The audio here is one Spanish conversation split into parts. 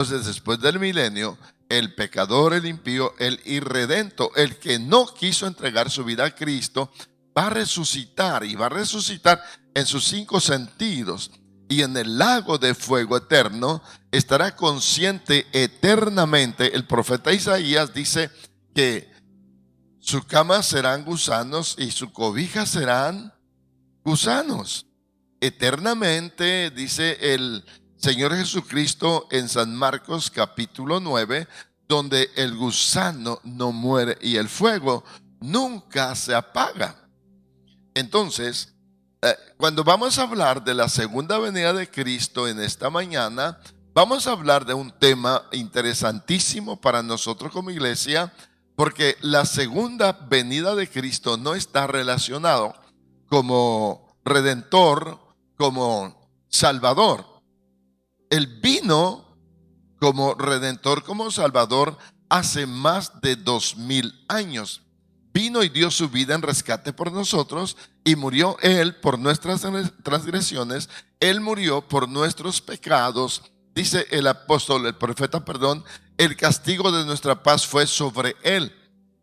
Entonces, después del milenio, el pecador, el impío, el irredento, el que no quiso entregar su vida a Cristo, va a resucitar, y va a resucitar en sus 5 sentidos. Y en el lago de fuego eterno estará consciente eternamente. El profeta Isaías dice que su cama serán gusanos y su cobija serán gusanos. Eternamente, dice el Señor Jesucristo en San Marcos capítulo 9, donde el gusano no muere y el fuego nunca se apaga. Entonces, cuando vamos a hablar de la segunda venida de Cristo en esta mañana, vamos a hablar de un tema interesantísimo para nosotros como iglesia, porque la segunda venida de Cristo no está relacionado como redentor, como salvador. Él vino como redentor, como salvador hace más de 2000 años. Vino y dio su vida en rescate por nosotros, y murió Él por nuestras transgresiones. Él murió por nuestros pecados. Dice el apóstol, el profeta, perdón, el castigo de nuestra paz fue sobre Él.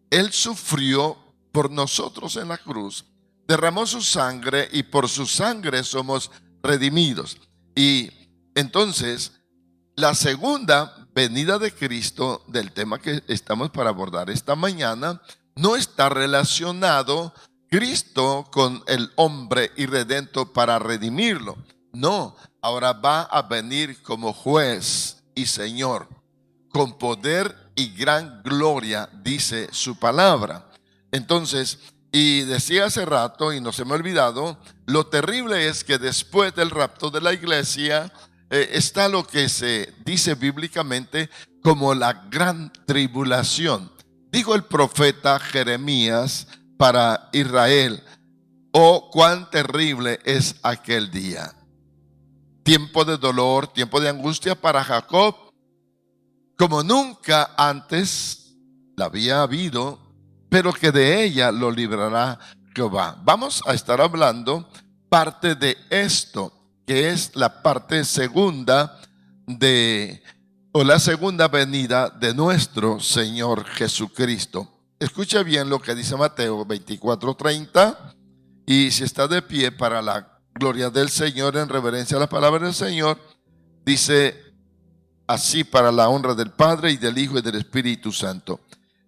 Él sufrió por nosotros en la cruz, derramó su sangre y por su sangre somos redimidos. Y entonces, la segunda venida de Cristo, del tema que estamos para abordar esta mañana, no está relacionado Cristo con el hombre irredento para redimirlo. No, ahora va a venir como juez y Señor, con poder y gran gloria, dice su palabra. Entonces, y decía hace rato, y no se me ha olvidado, lo terrible es que después del rapto de la iglesia, está lo que se dice bíblicamente como la gran tribulación. Dijo el profeta Jeremías para Israel: oh, cuán terrible es aquel día. Tiempo de dolor, tiempo de angustia para Jacob, como nunca antes la había habido, pero que de ella lo librará Jehová. Vamos a estar hablando parte de esto, que es la parte segunda o la segunda venida de nuestro Señor Jesucristo. Escucha bien lo que dice Mateo 24:30, y si está de pie para la gloria del Señor, en reverencia a la palabra del Señor, dice así: para la honra del Padre y del Hijo y del Espíritu Santo.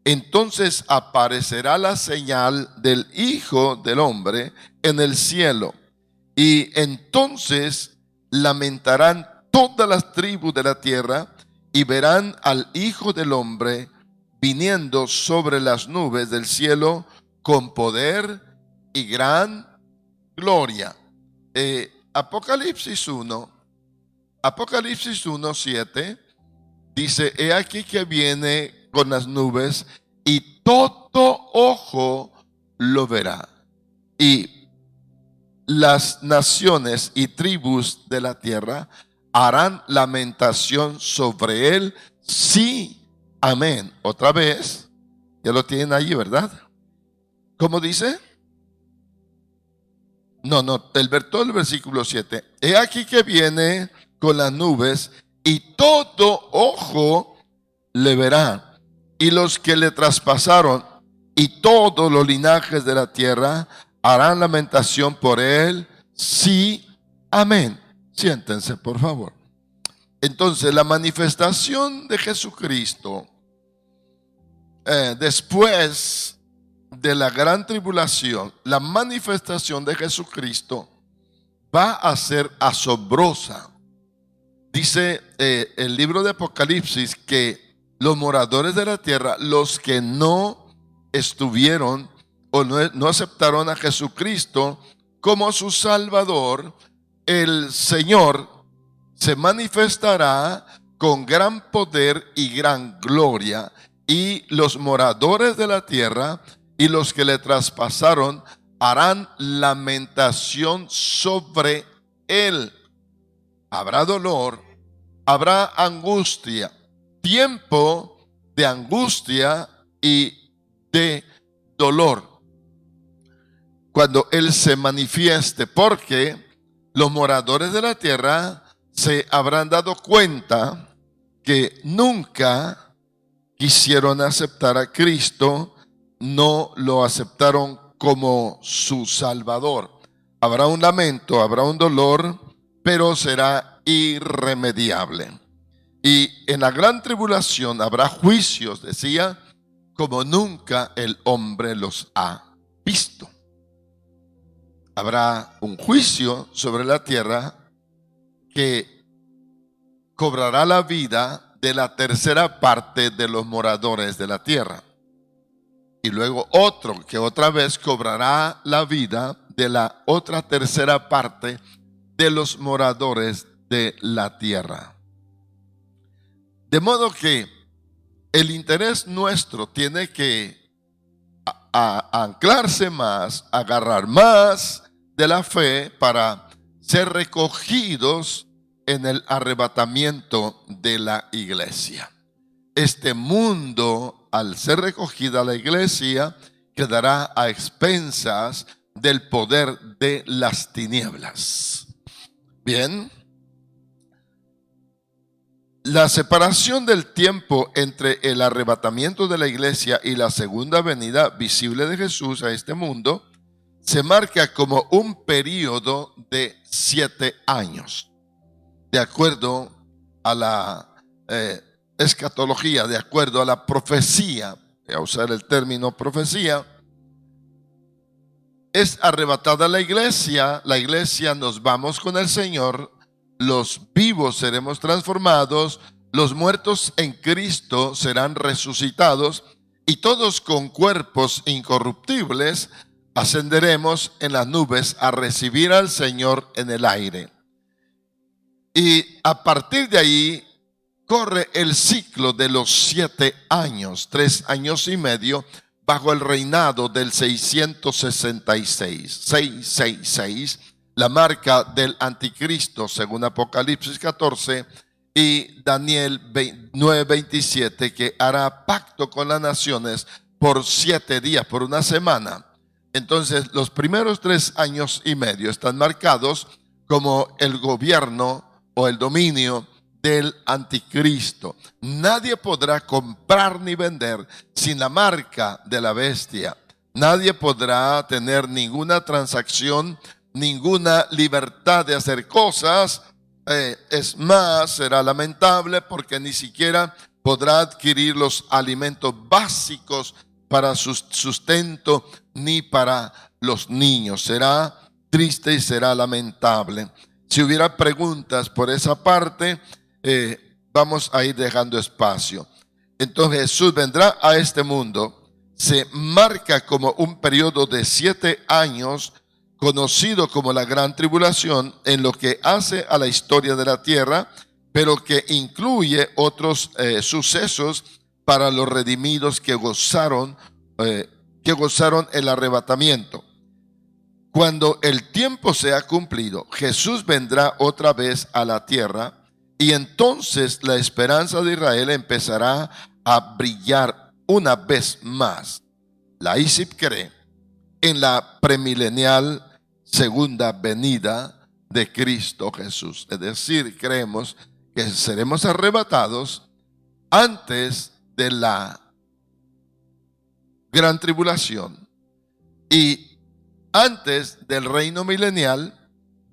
Entonces aparecerá la señal del Hijo del Hombre en el cielo, y entonces lamentarán todas las tribus de la tierra, y verán al Hijo del Hombre viniendo sobre las nubes del cielo con poder y gran gloria. Apocalipsis 1:7 dice: he aquí que viene con las nubes, y todo ojo lo verá, y las naciones y tribus de la tierra harán lamentación sobre él. Sí, amén. Otra vez, ya lo tienen allí, ¿verdad? ¿Cómo dice? Todo el versículo 7. He aquí que viene con las nubes, y todo ojo le verá, y los que le traspasaron, y todos los linajes de la tierra harán lamentación por él. Sí, amén. Siéntense, por favor. Entonces, la manifestación de Jesucristo después de la gran tribulación, la manifestación de Jesucristo va a ser asombrosa. Dice el libro de Apocalipsis que los moradores de la tierra, los que no estuvieron o no aceptaron a Jesucristo como su Salvador, el Señor se manifestará con gran poder y gran gloria, y los moradores de la tierra y los que le traspasaron harán lamentación sobre él. Habrá dolor, habrá angustia, tiempo de angustia y de dolor cuando él se manifieste, porque los moradores de la tierra se habrán dado cuenta que nunca quisieron aceptar a Cristo, no lo aceptaron como su Salvador. Habrá un lamento, habrá un dolor, pero será irremediable. Y en la gran tribulación habrá juicios, decía, como nunca el hombre los ha visto. Habrá un juicio sobre la tierra que cobrará la vida de la tercera parte de los moradores de la tierra. Y luego otro que otra vez cobrará la vida de la otra tercera parte de los moradores de la tierra. De modo que el interés nuestro tiene que anclarse más, agarrar más de la fe para ser recogidos en el arrebatamiento de la iglesia. Este mundo, al ser recogida la iglesia, quedará a expensas del poder de las tinieblas. Bien. La separación del tiempo entre el arrebatamiento de la iglesia y la segunda venida visible de Jesús a este mundo se marca como un periodo de 7 años. De acuerdo a la escatología, de acuerdo a la profecía, voy a usar el término profecía, es arrebatada la iglesia nos vamos con el Señor, los vivos seremos transformados, los muertos en Cristo serán resucitados y todos con cuerpos incorruptibles ascenderemos en las nubes a recibir al Señor en el aire. Y a partir de ahí corre el ciclo de los 7 años, 3 años y medio, bajo el reinado del 666, la marca del anticristo, según Apocalipsis 14 y Daniel 9:27, que hará pacto con las naciones por 7 días, por una semana. Entonces, los primeros 3 años y medio están marcados como el gobierno o el dominio del anticristo. Nadie podrá comprar ni vender sin la marca de la bestia. Nadie podrá tener ninguna transacción, ninguna libertad de hacer cosas. Es más, será lamentable porque ni siquiera podrá adquirir los alimentos básicos para su sustento ni para los niños. Será triste y será lamentable. Si hubiera preguntas por esa parte, vamos a ir dejando espacio. Entonces Jesús vendrá a este mundo, se marca como un periodo de 7 años, conocido como la Gran Tribulación, en lo que hace a la historia de la tierra, pero que incluye otros sucesos para los redimidos que gozaron el arrebatamiento. Cuando el tiempo sea cumplido, Jesús vendrá otra vez a la tierra y entonces la esperanza de Israel empezará a brillar una vez más. La ISIP cree en la premilenial segunda venida de Cristo Jesús. Es decir, creemos que seremos arrebatados antes de la gran tribulación y antes del reino milenial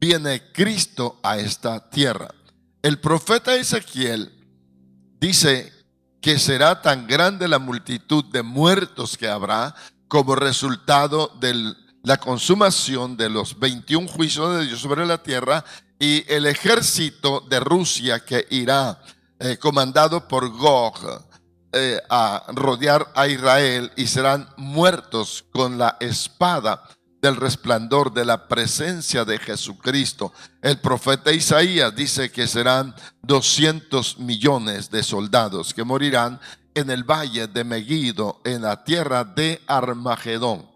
viene Cristo a esta tierra. El profeta Ezequiel dice que será tan grande la multitud de muertos que habrá como resultado de la consumación de los 21 juicios de Dios sobre la tierra y el ejército de Rusia que irá comandado por Gog a rodear a Israel y serán muertos con la espada del resplandor de la presencia de Jesucristo. El profeta Isaías dice que serán 200 millones de soldados que morirán en el valle de Megiddo, en la tierra de Armagedón,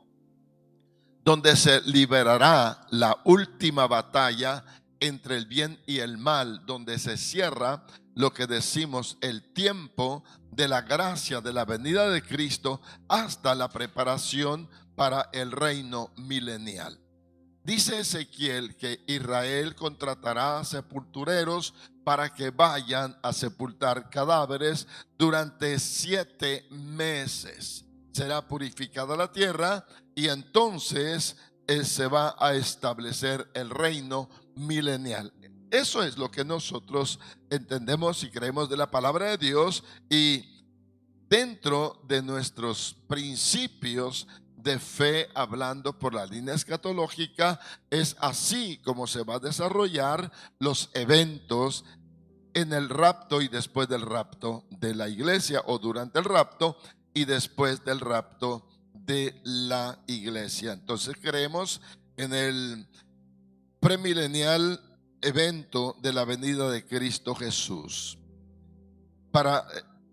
donde se liberará la última batalla entre el bien y el mal, donde se cierra lo que decimos el tiempo de la gracia de la venida de Cristo hasta la preparación para el reino milenial. Dice Ezequiel que Israel contratará sepultureros para que vayan a sepultar cadáveres durante 7 meses. Será purificada la tierra y entonces se va a establecer el reino milenial. Eso es lo que nosotros entendemos y creemos de la palabra de Dios, y dentro de nuestros principios de fe, hablando por la línea escatológica, es así como se va a desarrollar los eventos en el rapto y después del rapto de la iglesia, o durante el rapto y después del rapto de la iglesia. Entonces creemos en el premilenial evento de la venida de Cristo Jesús.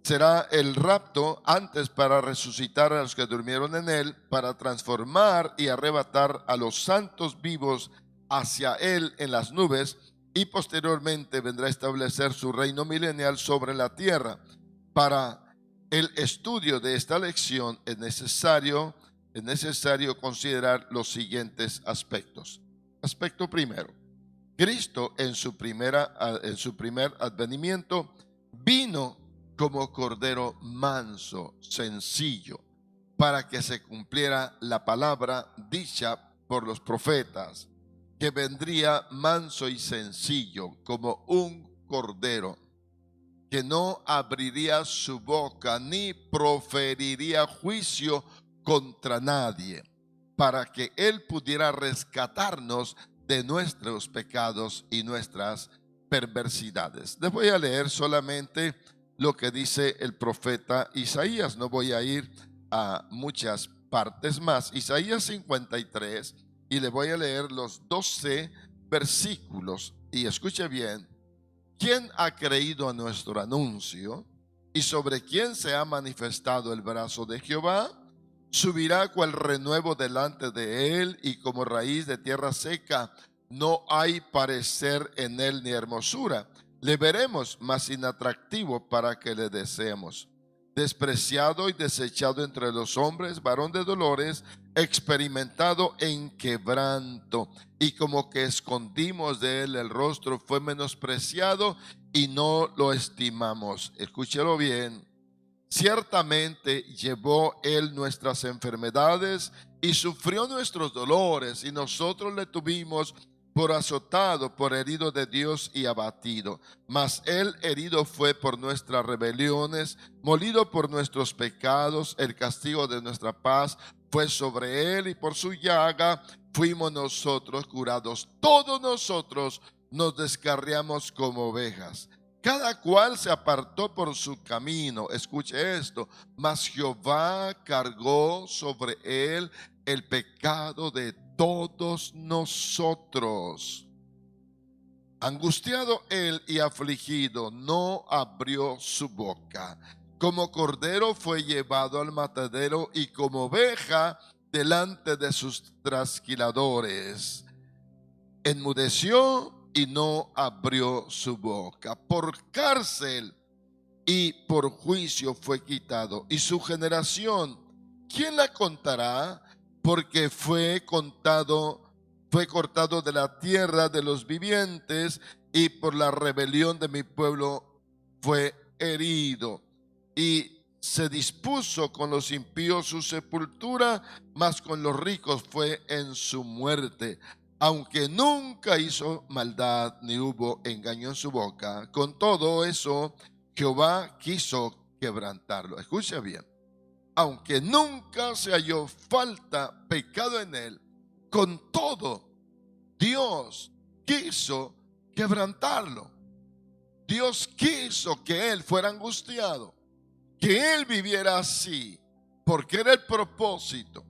Será el rapto antes para resucitar a los que durmieron en él, para transformar y arrebatar a los santos vivos hacia él en las nubes, y posteriormente vendrá a establecer su reino milenial sobre la tierra. Para el estudio de esta lección es necesario considerar los siguientes aspectos. Aspecto primero: Cristo en su primer advenimiento vino como cordero manso, sencillo, para que se cumpliera la palabra dicha por los profetas, que vendría manso y sencillo como un cordero, que no abriría su boca ni proferiría juicio contra nadie, para que él pudiera rescatarnos de nuestros pecados y nuestras perversidades. Les voy a leer solamente lo que dice el profeta Isaías. No voy a ir a muchas partes más. Isaías 53, y le voy a leer los 12 versículos. Y escuche bien: ¿quién ha creído a nuestro anuncio? ¿Y sobre quién se ha manifestado el brazo de Jehová? Subirá cual renuevo delante de él, y como raíz de tierra seca. No hay parecer en él ni hermosura. Le veremos más inatractivo para que le deseemos. Despreciado y desechado entre los hombres, varón de dolores, experimentado en quebranto, y como que escondimos de él el rostro, fue menospreciado y no lo estimamos. Escúchelo bien. Ciertamente llevó él nuestras enfermedades y sufrió nuestros dolores, y nosotros le tuvimos por azotado, por herido de Dios y abatido. Mas él herido fue por nuestras rebeliones, molido por nuestros pecados. El castigo de nuestra paz fue sobre él, y por su llaga fuimos nosotros curados. Todos nosotros nos descarriamos como ovejas. Cada cual se apartó por su camino. Escuche esto: mas Jehová cargó sobre él el pecado de todos nosotros. Angustiado él y afligido, no abrió su boca. Como cordero fue llevado al matadero, y como oveja delante de sus trasquiladores. Enmudeció y no abrió su boca. Por cárcel y por juicio fue quitado. Y su generación, ¿quién la contará? Porque fue cortado de la tierra de los vivientes, y por la rebelión de mi pueblo fue herido. Y se dispuso con los impíos su sepultura, mas con los ricos fue en su muerte. Aunque nunca hizo maldad, ni hubo engaño en su boca, con todo eso Jehová quiso quebrantarlo. Escucha bien: aunque nunca se halló falta, pecado en él, con todo Dios quiso quebrantarlo. Dios quiso que él fuera angustiado, que él viviera así, porque era el propósito,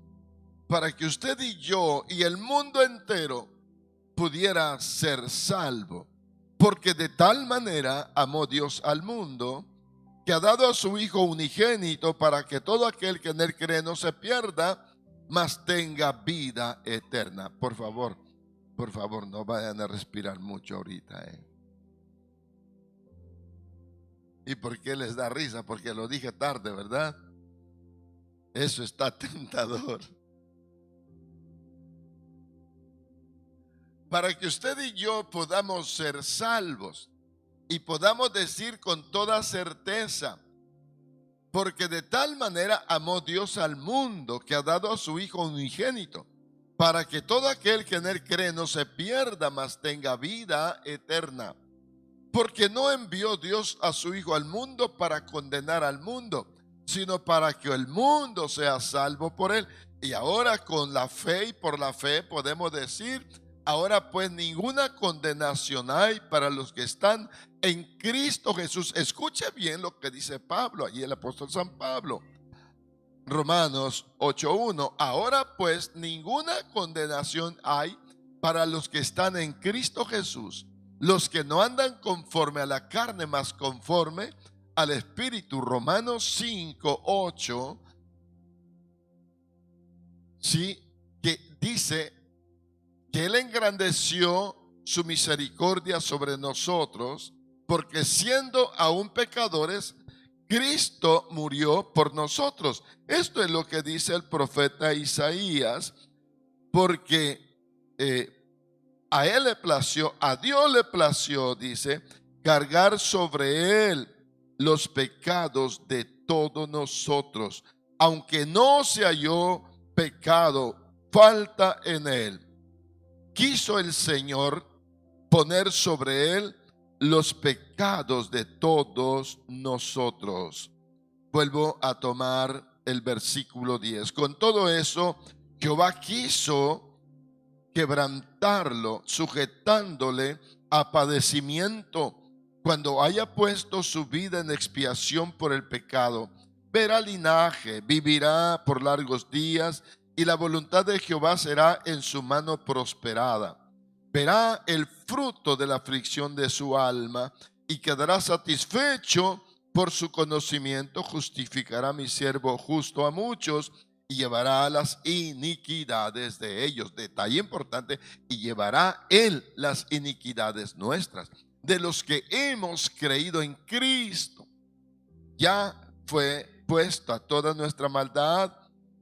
para que usted y yo y el mundo entero pudiera ser salvo. Porque de tal manera amó Dios al mundo, que ha dado a su Hijo unigénito, para que todo aquel que en él cree no se pierda, mas tenga vida eterna. Por favor, no vayan a respirar mucho ahorita. ¿Y por qué les da risa? Porque lo dije tarde, ¿verdad? Eso está tentador. para que usted y yo podamos ser salvos y podamos decir con toda certeza, porque de tal manera amó Dios al mundo que ha dado a su Hijo unigénito, para que todo aquel que en él cree no se pierda, mas tenga vida eterna. Porque no envió Dios a su Hijo al mundo para condenar al mundo, sino para que el mundo sea salvo por él. Y ahora con la fe y por la fe podemos decir, ahora pues ninguna condenación hay para los que están en Cristo Jesús. Escuche bien lo que dice Pablo, allí el apóstol San Pablo. Romanos 8:1. Ahora pues ninguna condenación hay para los que están en Cristo Jesús, los que no andan conforme a la carne, mas conforme al Espíritu. Romanos 5:8, sí, que dice que Él engrandeció su misericordia sobre nosotros, porque siendo aún pecadores, Cristo murió por nosotros. Esto es lo que dice el profeta Isaías, porque a él le plació, a Dios le plació, dice, cargar sobre él los pecados de todos nosotros, aunque no se halló pecado, falta en él. Quiso el Señor poner sobre él los pecados de todos nosotros. Vuelvo a tomar el versículo 10. Con todo eso, Jehová quiso quebrantarlo, sujetándole a padecimiento. Cuando haya puesto su vida en expiación por el pecado, verá linaje, vivirá por largos días, y la voluntad de Jehová será en su mano prosperada. Verá el fruto de la aflicción de su alma y quedará satisfecho por su conocimiento. Justificará mi siervo justo a muchos y llevará las iniquidades de ellos. Detalle importante, y llevará él las iniquidades nuestras, de los que hemos creído en Cristo. Ya fue puesta toda nuestra maldad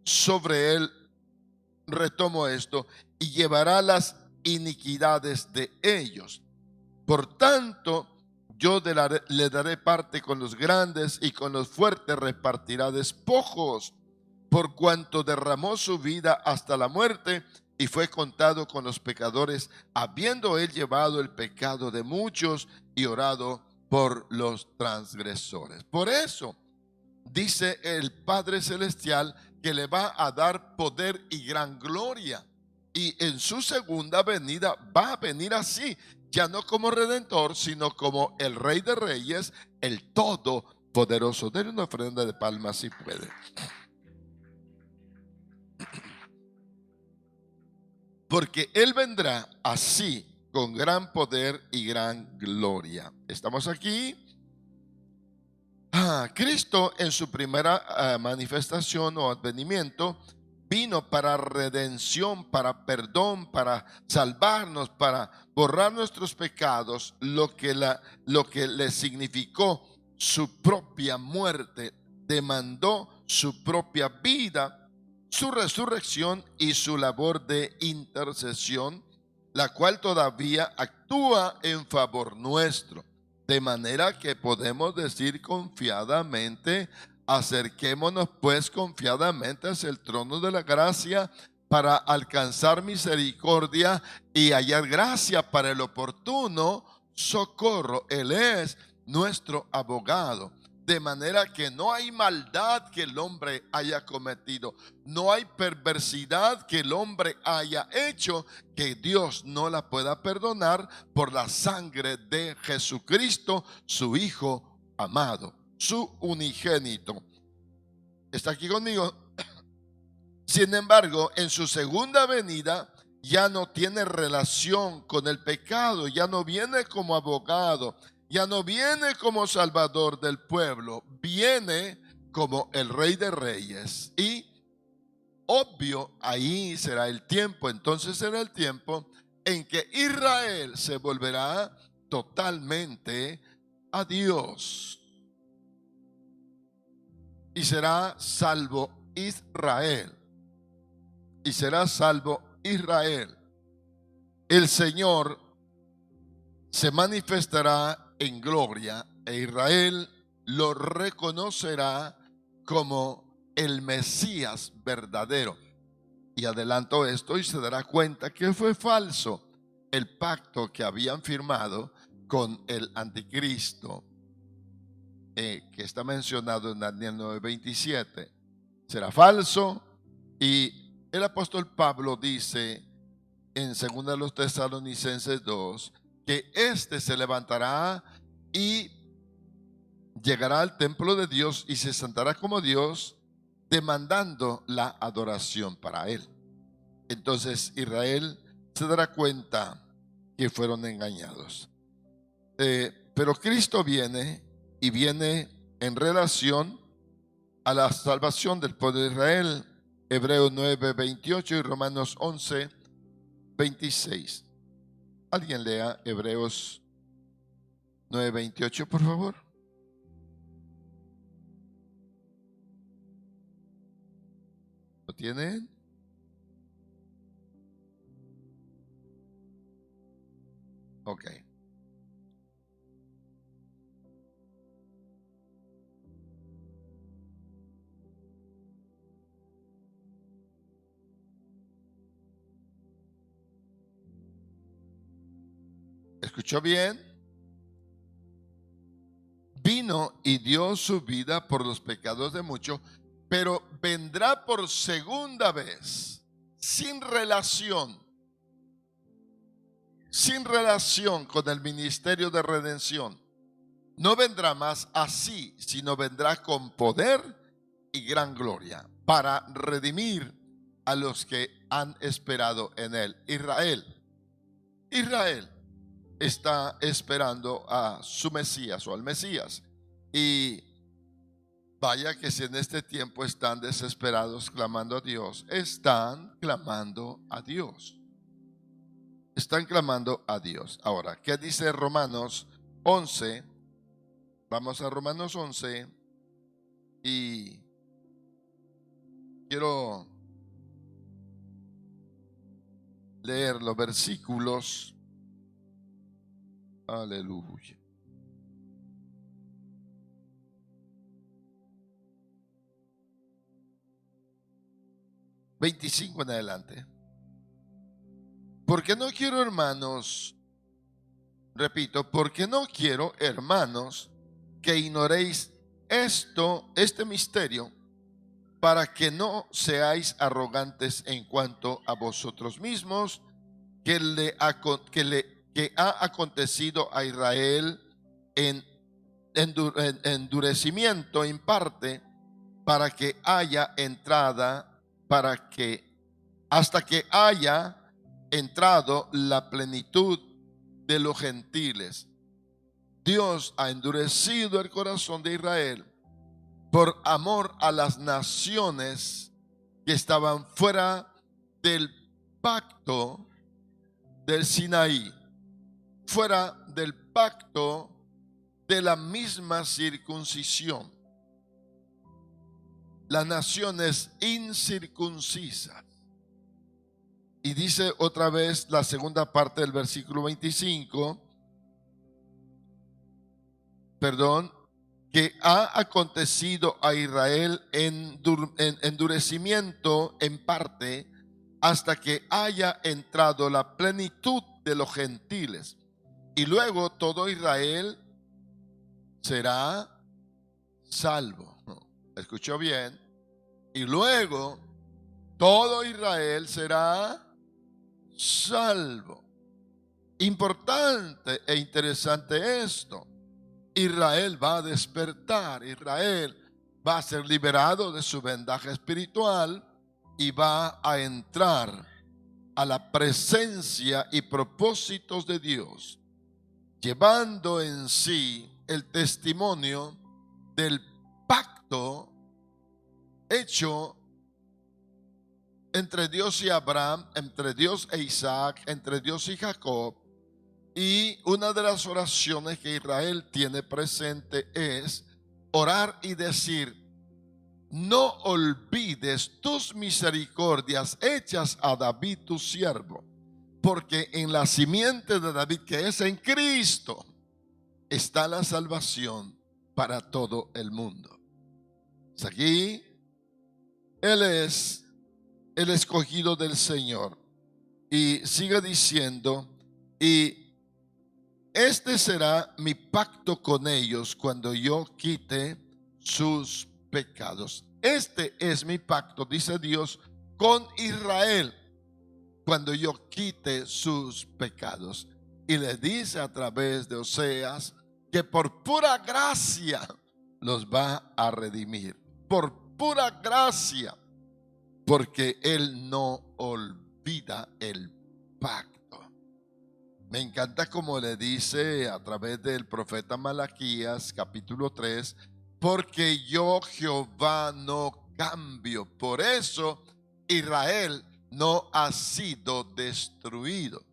sobre él. Retomo esto, y llevará las iniquidades de ellos. Por tanto, yo le daré parte con los grandes, y con los fuertes repartirá despojos, por cuanto derramó su vida hasta la muerte y fue contado con los pecadores, habiendo él llevado el pecado de muchos y orado por los transgresores. Por eso dice el Padre Celestial que le va a dar poder y gran gloria. Y en su segunda venida va a venir así, ya no como redentor, sino como el Rey de Reyes, el Todopoderoso. Denle una ofrenda de palmas si puede. Porque Él vendrá así, con gran poder y gran gloria. Estamos aquí. Cristo en su primera manifestación o advenimiento vino para redención, para perdón, para salvarnos, para borrar nuestros pecados, lo que le significó su propia muerte, demandó su propia vida, su resurrección y su labor de intercesión, la cual todavía actúa en favor nuestro. De manera que podemos decir confiadamente, acerquémonos pues confiadamente hacia el trono de la gracia para alcanzar misericordia y hallar gracia para el oportuno socorro. Él es nuestro abogado. De manera que no hay maldad que el hombre haya cometido, no hay perversidad que el hombre haya hecho que Dios no la pueda perdonar por la sangre de Jesucristo, su Hijo amado, su unigénito. ¿Está aquí conmigo? Sin embargo, en su segunda venida ya no tiene relación con el pecado, ya no viene como abogado, ya no viene como salvador del pueblo, viene como el Rey de Reyes. Y obvio, ahí será el tiempo, entonces será el tiempo en que Israel se volverá totalmente a Dios y será salvo Israel. Y será salvo Israel. el Señor se manifestará en gloria e Israel lo reconocerá como el Mesías verdadero. Y adelanto esto y se dará cuenta que fue falso el pacto que habían firmado con el anticristo, que está mencionado en Daniel 9:27. Será falso, y el apóstol Pablo dice en 2 Tesalonicenses 2 que éste se levantará y llegará al templo de Dios y se sentará como Dios, demandando la adoración para él. Entonces Israel se dará cuenta que fueron engañados. Pero Cristo viene, y viene en relación a la salvación del pueblo de Israel. Hebreos 9:28 y Romanos 11:26. Alguien lea Hebreos 9:28, por favor. ¿Lo tienen? Ok. ¿Escuchó bien? Vino y dio su vida por los pecados de muchos, pero vendrá por segunda vez, sin relación con el ministerio de redención. No vendrá más así, sino vendrá con poder y gran gloria para redimir a los que han esperado en él. Israel está esperando a su Mesías o al Mesías. Y vaya que si en este tiempo están desesperados clamando a Dios, están clamando a Dios. Están clamando a Dios. Ahora, ¿qué dice Romanos 11? Vamos a Romanos 11 y quiero leer los versículos. Aleluya. (25) en adelante. Porque no quiero, hermanos, repito, porque no quiero, hermanos, que ignoréis este misterio, para que no seáis arrogantes en cuanto a vosotros mismos, que ha acontecido a Israel en endurecimiento en parte, para que haya entrada, hasta que haya entrado la plenitud de los gentiles. Dios ha endurecido el corazón de Israel por amor a las naciones que estaban fuera del pacto del Sinaí, fuera del pacto de la misma circuncisión. Las naciones incircuncisas. Y dice otra vez la segunda parte del versículo 25, que ha acontecido a Israel en endurecimiento en parte, hasta que haya entrado la plenitud de los gentiles. Y luego todo Israel será salvo. ¿Escuchó bien? Y luego todo Israel será salvo. Importante e interesante esto. Israel va a despertar, Israel va a ser liberado de su vendaje espiritual y va a entrar a la presencia y propósitos de Dios, llevando en sí el testimonio del pacto hecho entre Dios y Abraham, entre Dios e Isaac, entre Dios y Jacob. Y una de las oraciones que Israel tiene presente es orar y decir: no olvides tus misericordias hechas a David tu siervo, porque en la simiente de David, que es en Cristo, está la salvación para todo el mundo. Aquí Él es el escogido del Señor. Y sigue diciendo, y este será mi pacto con ellos cuando yo quite sus pecados. Este es mi pacto, dice Dios, con Israel cuando yo quite sus pecados. Y le dice a través de Oseas que por pura gracia los va a redimir. Por pura gracia, porque Él no olvida el pacto. Me encanta como le dice a través del profeta Malaquías, capítulo 3, porque yo Jehová no cambio. Por eso Israel no ha sido destruido.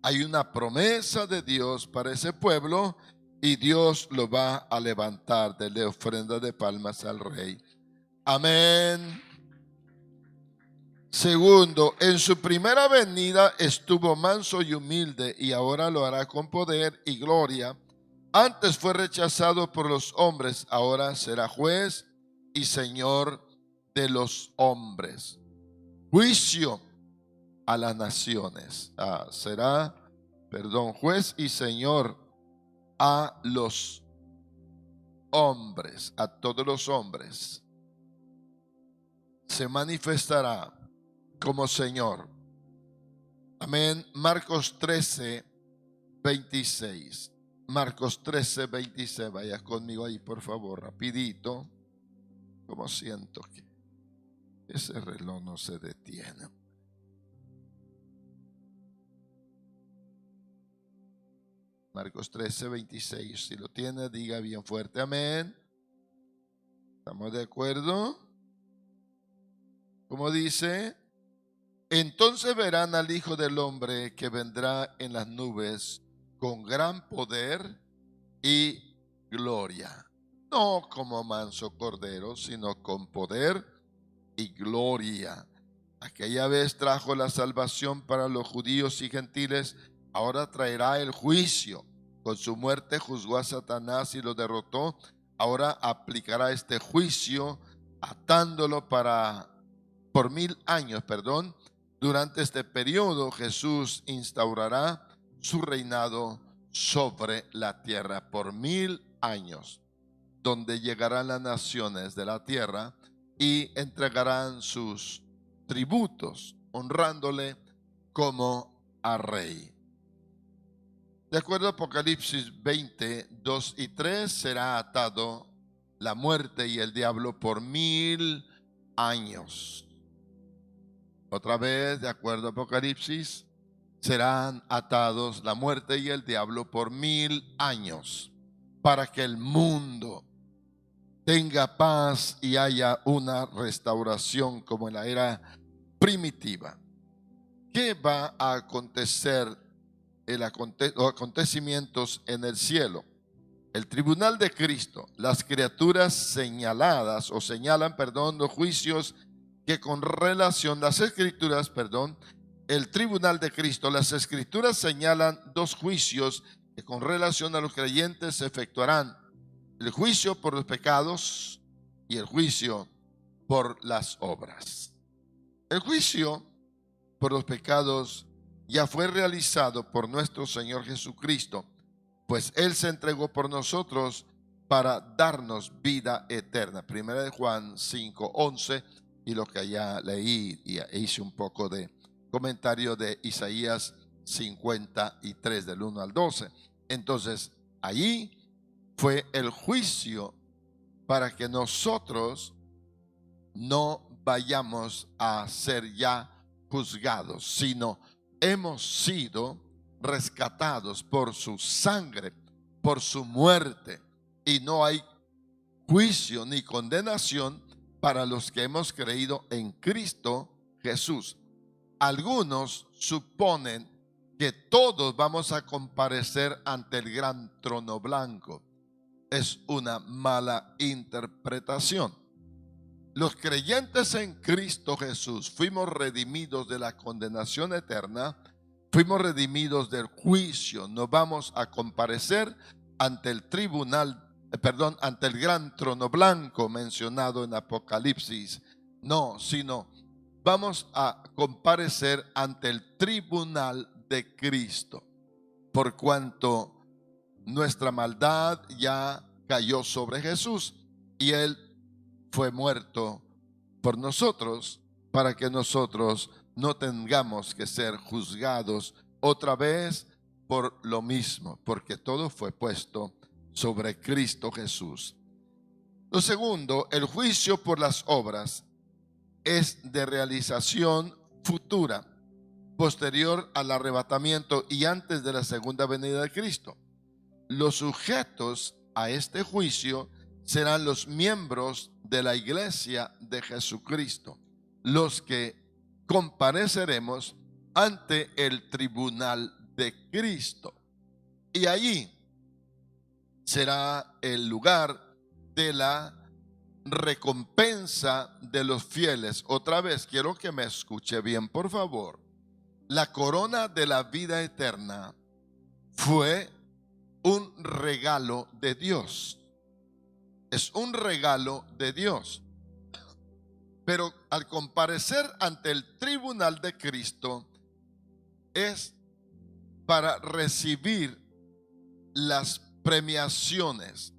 Hay una promesa de Dios para ese pueblo y Dios lo va a levantar. Dele ofrenda de palmas al Rey. Amén. Segundo, en su primera venida estuvo manso y humilde y ahora lo hará con poder y gloria. Antes fue rechazado por los hombres, ahora será juez y señor de los hombres. Juicio a las naciones. Será juez y señor a los hombres, a todos los hombres. Se manifestará como Señor. Amén. Marcos 13, 26. Marcos 13, 26. Vaya conmigo ahí, por favor, rapidito. Como siento que ese reloj no se detiene. Marcos 13, 26. Si lo tiene, diga bien fuerte amén. ¿Estamos de acuerdo? Como dice, entonces verán al Hijo del Hombre que vendrá en las nubes con gran poder y gloria. No como manso cordero, sino con poder y gloria. Aquella vez trajo la salvación para los judíos y gentiles, ahora traerá el juicio. Con su muerte juzgó a Satanás y lo derrotó. Ahora aplicará este juicio atándolo por 1000 años, Durante este periodo Jesús instaurará su reinado sobre la tierra por 1000 años, donde llegarán las naciones de la tierra y entregarán sus tributos, honrándole como a rey. De acuerdo a Apocalipsis 20, 2 y 3, será atado la muerte y el diablo por 1000 años. Otra vez, de acuerdo a Apocalipsis, serán atados la muerte y el diablo por 1000 años, para que el mundo tenga paz y haya una restauración como en la era primitiva. ¿Qué va a acontecer? Acontecimientos en el cielo. El tribunal de Cristo, las criaturas señaladas o señalan, los juicios que con relación, las escrituras, el tribunal de Cristo, las escrituras señalan dos juicios que con relación a los creyentes se efectuarán: el juicio por los pecados y el juicio por las obras. El juicio por los pecados ya fue realizado por nuestro Señor Jesucristo, pues Él se entregó por nosotros para darnos vida eterna. Primera de Juan 5:11, y lo que allá leí y hice un poco de comentario de Isaías 53 del 1 al 12. Entonces, allí fue el juicio para que nosotros no vayamos a ser ya juzgados, sino hemos sido rescatados por su sangre, por su muerte, y no hay juicio ni condenación para los que hemos creído en Cristo Jesús. Algunos suponen que todos vamos a comparecer ante el gran trono blanco. Es una mala interpretación. Los creyentes en Cristo Jesús fuimos redimidos de la condenación eterna fuimos redimidos del juicio. No vamos a comparecer ante el tribunal, ante el gran trono blanco mencionado en Apocalipsis. No, sino vamos a comparecer ante el tribunal de Cristo, por cuanto nuestra maldad ya cayó sobre Jesús y Él fue muerto por nosotros para que nosotros no tengamos que ser juzgados otra vez por lo mismo, porque todo fue puesto sobre Cristo Jesús. Lo segundo, el juicio por las obras es de realización futura, posterior al arrebatamiento y antes de la segunda venida de Cristo. Los sujetos a este juicio serán los miembros de la iglesia de Jesucristo, los que compareceremos ante el tribunal de Cristo. Y allí será el lugar de la recompensa de los fieles. Otra vez, quiero que me escuche bien, por favor. La corona de la vida eterna fue un regalo de Dios. Es un regalo de Dios. Pero al comparecer ante el tribunal de Cristo es para recibir las premiaciones,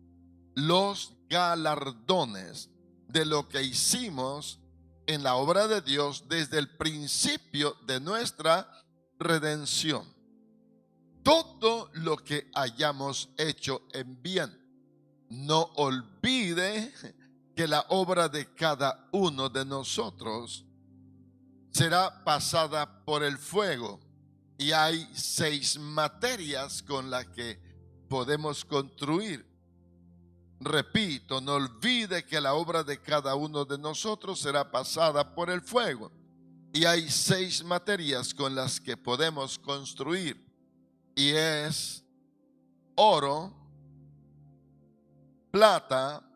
los galardones de lo que hicimos en la obra de Dios desde el principio de nuestra redención. Todo lo que hayamos hecho en bien. No olvide que la obra de cada uno de nosotros será pasada por el fuego. Y hay 6 materias con las que podemos construir. Repito, no olvide que la obra de cada uno de nosotros será pasada por el fuego. Y hay 6 materias con las que podemos construir. Y es oro, plata,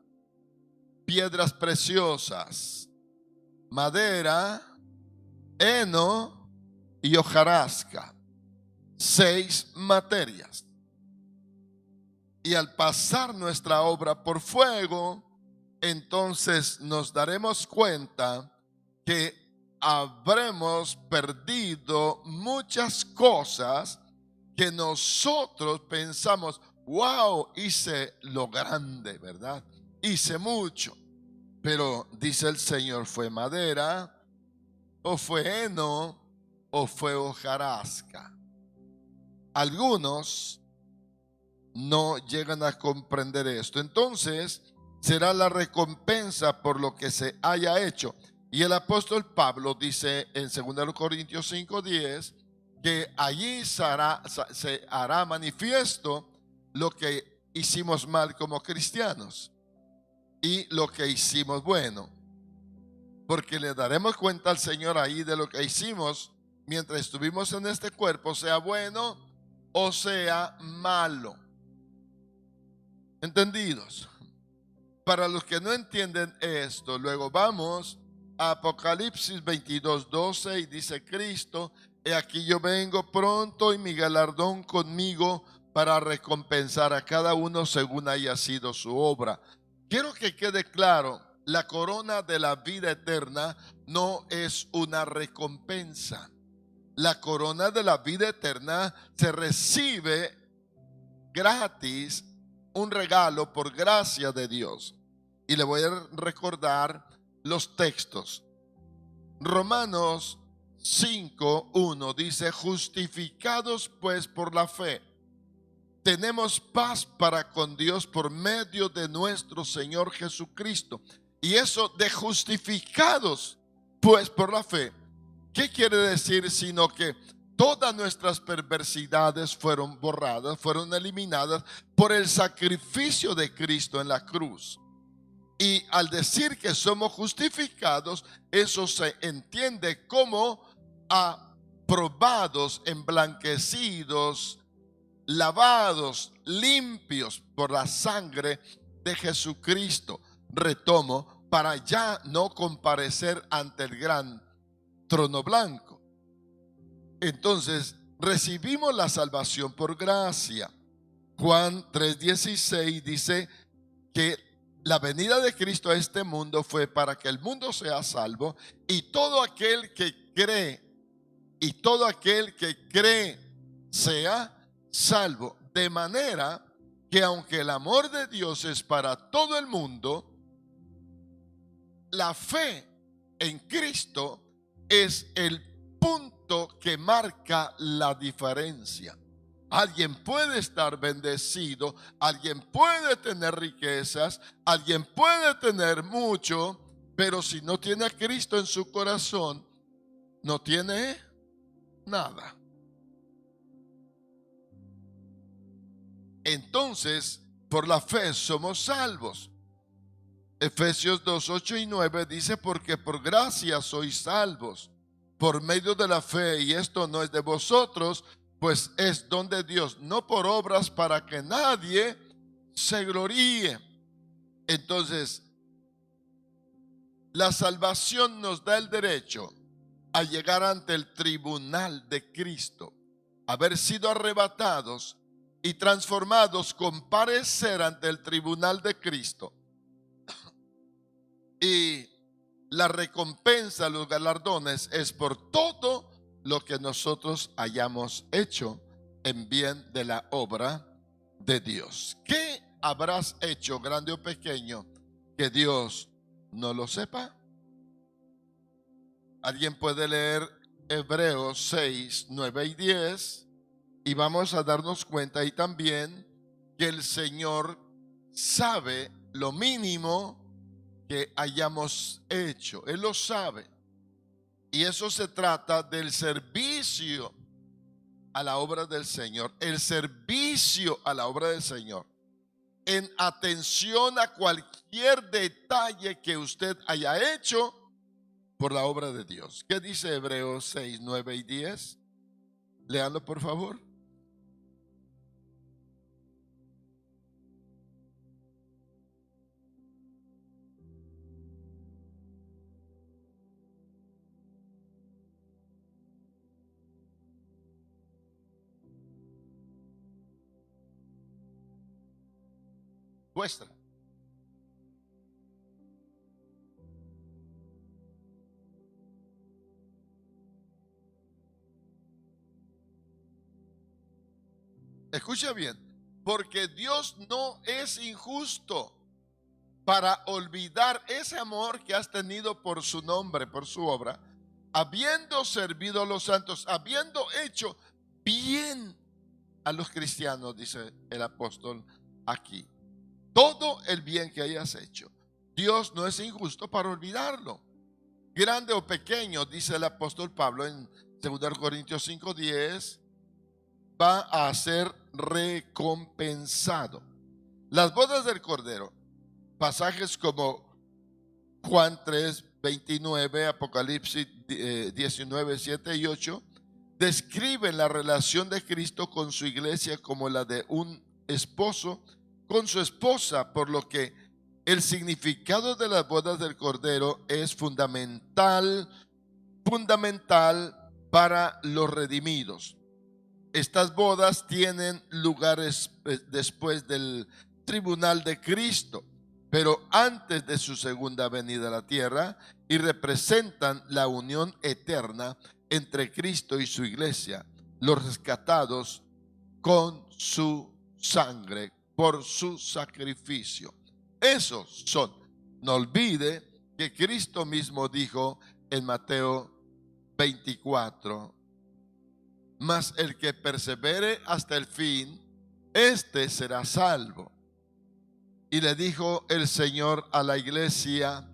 piedras preciosas, madera, heno y hojarasca. 6 materias. Y al pasar nuestra obra por fuego, entonces nos daremos cuenta que habremos perdido muchas cosas que nosotros pensamos, wow, hice lo grande, ¿verdad? Hice mucho. Pero dice el Señor, ¿fue madera o fue heno o fue hojarasca? Algunos no llegan a comprender esto. Entonces será la recompensa por lo que se haya hecho. Y el apóstol Pablo dice en 2 Corintios 5:10 que allí se hará manifiesto lo que hicimos mal como cristianos y lo que hicimos bueno, porque le daremos cuenta al Señor ahí de lo que hicimos mientras estuvimos en este cuerpo, sea bueno o sea malo. ¿Entendidos? Para los que no entienden esto, luego vamos a Apocalipsis 22:12 y dice Cristo, he aquí yo vengo pronto y mi galardón conmigo para recompensar a cada uno según haya sido su obra. Quiero que quede claro, la corona de la vida eterna no es una recompensa. La corona de la vida eterna se recibe gratis, un regalo por gracia de Dios. Y le voy a recordar los textos. Romanos 5:1 dice, justificados pues por la fe, tenemos paz para con Dios por medio de nuestro Señor Jesucristo. Y eso de justificados pues por la fe, ¿qué quiere decir? Sino que todas nuestras perversidades fueron borradas, fueron eliminadas por el sacrificio de Cristo en la cruz. Y al decir que somos justificados, eso se entiende como aprobados, emblanquecidos, lavados, limpios por la sangre de Jesucristo. Retomo, para ya no comparecer ante el gran trono blanco. Entonces, recibimos la salvación por gracia. Juan 3:16 dice que la venida de Cristo a este mundo fue para que el mundo sea salvo, y todo aquel que cree, sea salvo. De manera que aunque el amor de Dios es para todo el mundo, la fe en Cristo es el punto que marca la diferencia. Alguien puede estar bendecido, alguien puede tener riquezas, alguien puede tener mucho, pero si no tiene a Cristo en su corazón, no tiene nada. Entonces, por la fe somos salvos. Efesios 2, 8 y 9 dice: porque por gracia sois salvos, por medio de la fe, y esto no es de vosotros, pues es don de Dios, no por obras, para que nadie se gloríe. Entonces, la salvación nos da el derecho a llegar ante el tribunal de Cristo, haber sido arrebatados y transformados, comparecer ante el tribunal de Cristo. Y la recompensa, los galardones, es por todo lo que nosotros hayamos hecho en bien de la obra de Dios. ¿Qué habrás hecho, grande o pequeño, que Dios no lo sepa? Alguien puede leer Hebreos 6, 9 y 10 y vamos a darnos cuenta ahí también que el Señor sabe lo mínimo que hayamos hecho. Él lo sabe. Y eso se trata del servicio a la obra del Señor. El servicio a la obra del Señor. En atención a cualquier detalle que usted haya hecho por la obra de Dios. ¿Qué dice Hebreos 6, 9 y 10? Léanlo, por favor. Vuestra. Escucha bien, porque Dios no es injusto para olvidar ese amor que has tenido por su nombre, por su obra, habiendo servido a los santos, habiendo hecho bien a los cristianos, dice el apóstol aquí. Todo el bien que hayas hecho, Dios no es injusto para olvidarlo. Grande o pequeño, dice el apóstol Pablo en 2 Corintios 5:10, va a ser recompensado. Las bodas del Cordero, pasajes como Juan 3:29, Apocalipsis 19, 7 y 8, describen la relación de Cristo con su iglesia como la de un esposo con su esposa, por lo que el significado de las bodas del Cordero es fundamental para los redimidos. Estas bodas tienen lugar después del tribunal de Cristo, pero antes de su segunda venida a la tierra, y representan la unión eterna entre Cristo y su iglesia, los rescatados con su sangre, por su sacrificio. Esos son. No olvide que Cristo mismo dijo en Mateo 24: mas el que persevere hasta el fin, este será salvo. Y le dijo el Señor a la iglesia,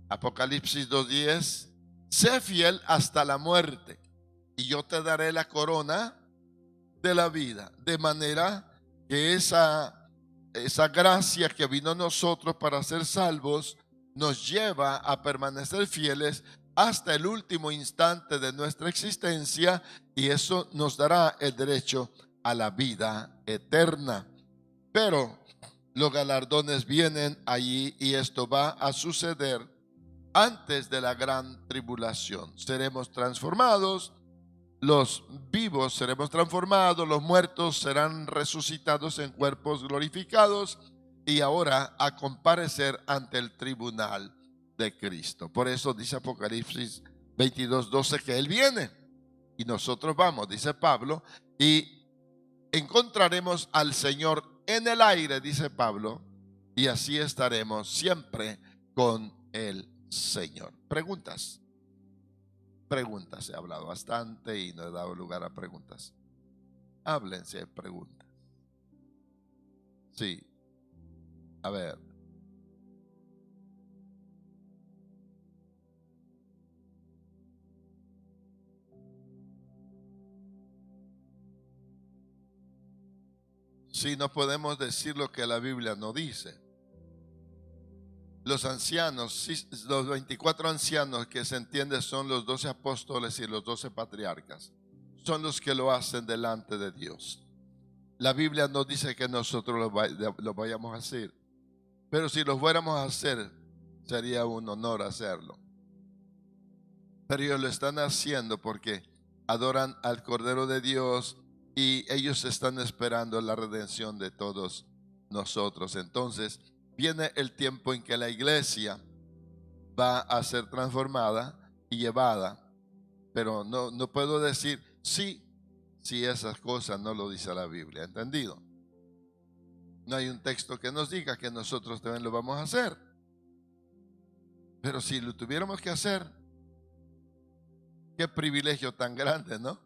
Apocalipsis 2:10, sé fiel hasta la muerte, y yo te daré la corona de la vida. De manera que esa gracia que vino a nosotros para ser salvos nos lleva a permanecer fieles hasta el último instante de nuestra existencia, y eso nos dará el derecho a la vida eterna. Pero los galardones vienen allí, y esto va a suceder antes de la gran tribulación. Seremos transformados, los vivos seremos transformados, los muertos serán resucitados en cuerpos glorificados y ahora a comparecer ante el tribunal de Cristo. Por eso dice Apocalipsis 22:12 que Él viene y nosotros vamos, dice Pablo, y encontraremos al Señor en el aire, dice Pablo, y así estaremos siempre con el Señor. Preguntas. Preguntas, he hablado bastante y no he dado lugar a preguntas. Hablen si hay preguntas. Sí, a ver. Si no podemos decir lo que la Biblia no dice. Los ancianos, los 24 ancianos que se entiende son los 12 apóstoles y los 12 patriarcas. Son los que lo hacen delante de Dios. La Biblia no dice que nosotros lo vayamos a hacer. Pero si lo fuéramos a hacer, sería un honor hacerlo. Pero ellos lo están haciendo porque adoran al Cordero de Dios y ellos están esperando la redención de todos nosotros. Entonces, viene el tiempo en que la iglesia va a ser transformada y llevada, pero no puedo decir sí si esas cosas no lo dice la Biblia, ¿entendido? No hay un texto que nos diga que nosotros también lo vamos a hacer. Pero si lo tuviéramos que hacer, qué privilegio tan grande, ¿no?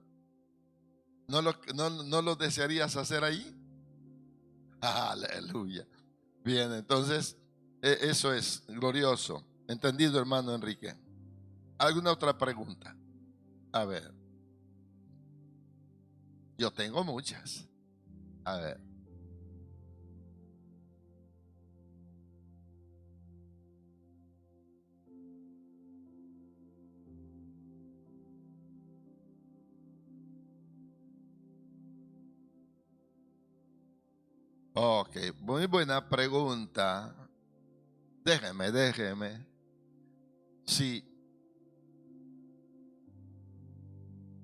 ¿No lo desearías hacer ahí? Aleluya. Bien, entonces, eso es glorioso. ¿Entendido, hermano Enrique? ¿Alguna otra pregunta? A ver, yo tengo muchas. A ver. Ok, muy buena pregunta. Déjeme. Si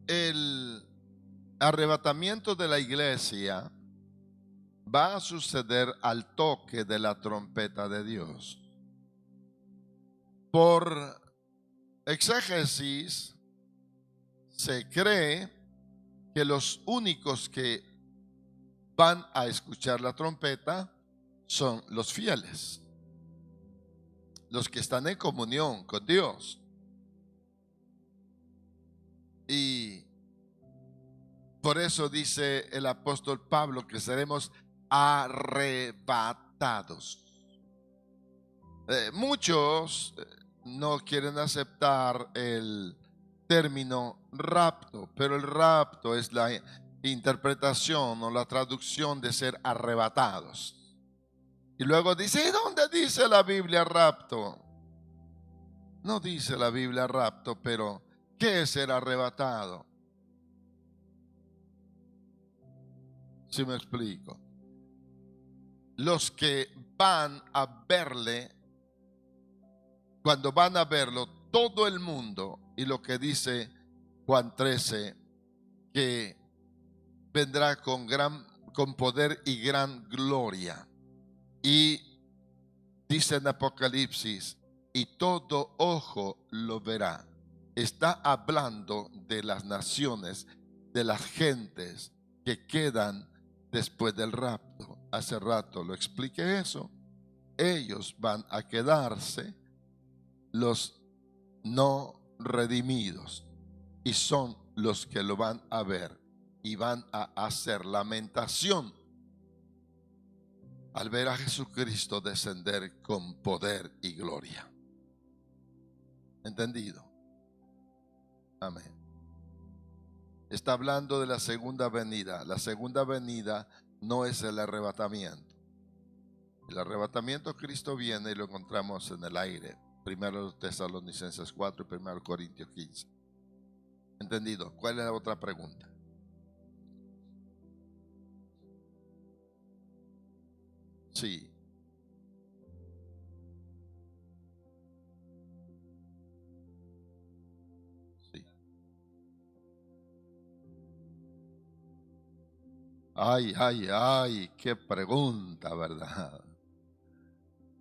el arrebatamiento de la iglesia va a suceder al toque de la trompeta de Dios. Por exégesis, se cree que los únicos que van a escuchar la trompeta son los fieles, los que están en comunión con Dios. Y por eso dice el apóstol Pablo que seremos arrebatados. Muchos no quieren aceptar el término rapto, pero el rapto es la interpretación o la traducción de ser arrebatados. Y luego dice, ¿y dónde dice la Biblia rapto? No dice la Biblia rapto, pero ¿qué es ser arrebatado? Si me explico. Los que van a verle, cuando van a verlo, todo el mundo, y lo que dice Juan 13, que vendrá con poder y gran gloria. Y dice en Apocalipsis, y todo ojo lo verá. Está hablando de las naciones, de las gentes que quedan después del rapto. Hace rato lo expliqué eso. Ellos van a quedarse, los no redimidos, y son los que lo van a ver y van a hacer lamentación al ver a Jesucristo descender con poder y gloria. ¿Entendido? Amén. Está hablando de la segunda venida. La segunda venida no es el arrebatamiento. El arrebatamiento, Cristo viene y lo encontramos en el aire. Primero Tesalonicenses 4 y primero Corintios 15. ¿Entendido? ¿Cuál es la otra pregunta? Sí. Sí. Ay, ay, ay, qué pregunta, ¿verdad?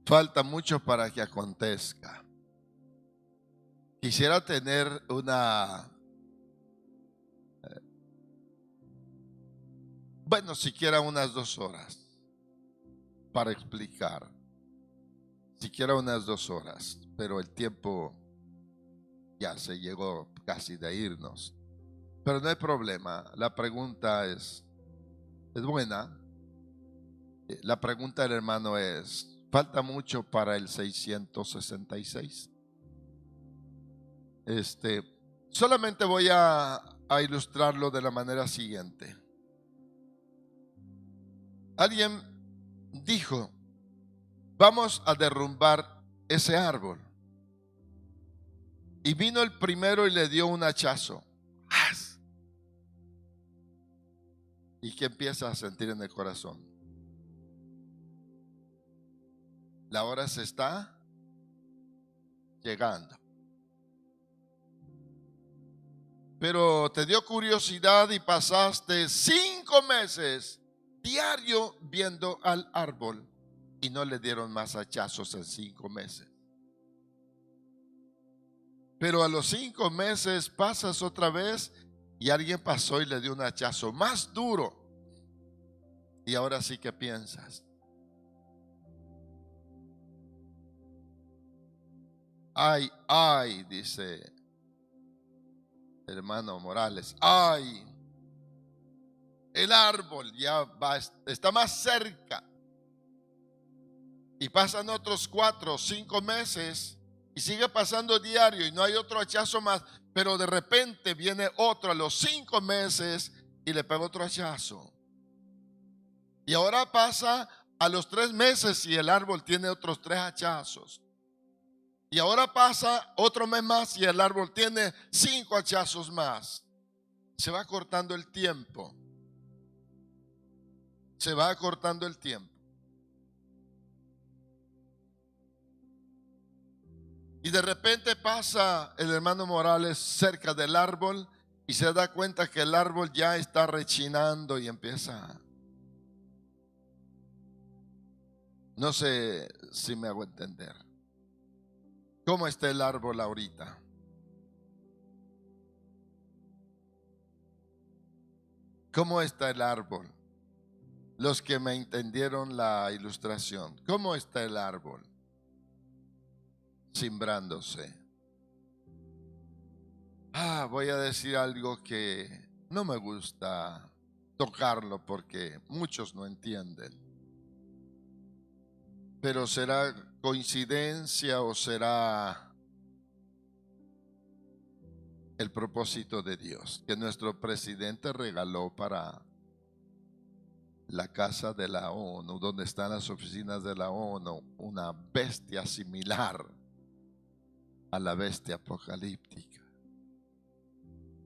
Falta mucho para que acontezca. Quisiera tener siquiera unas 2 horas para explicar. Siquiera unas 2 horas, pero el tiempo ya se llegó casi de irnos. Pero no hay problema, la pregunta es buena. La pregunta del hermano es, ¿falta mucho para el 666? Solamente voy a ilustrarlo de la manera siguiente. Alguien dijo, vamos a derrumbar ese árbol. Y vino el primero y le dio un hachazo. ¡As! ¿Y qué empieza a sentir en el corazón? La hora se está llegando. Pero te dio curiosidad y pasaste 5 meses diario viendo al árbol y no le dieron más hachazos en 5 meses. Pero a los 5 meses pasas otra vez y alguien pasó y le dio un hachazo más duro. Y ahora sí que piensas. Ay, ay, dice el hermano Morales. Ay, el árbol ya está más cerca. Y pasan otros 4 o 5 meses y sigue pasando diario y no hay otro hachazo más. Pero de repente viene otro a los 5 meses y le pega otro hachazo. Y ahora pasa a los 3 meses y el árbol tiene otros 3 hachazos. Y ahora pasa otro mes más y el árbol tiene 5 hachazos más. Se va cortando el tiempo. Se va acortando el tiempo. Y de repente pasa el hermano Morales cerca del árbol y se da cuenta que el árbol ya está rechinando y empieza. No sé si me hago entender. ¿Cómo está el árbol ahorita? ¿Cómo está el árbol? Los que me entendieron la ilustración. ¿Cómo está el árbol? Simbrándose. Voy a decir algo que no me gusta tocarlo porque muchos no entienden. Pero ¿será coincidencia o será el propósito de Dios que nuestro presidente regaló para la casa de la ONU, donde están las oficinas de la ONU, una bestia similar a la bestia apocalíptica?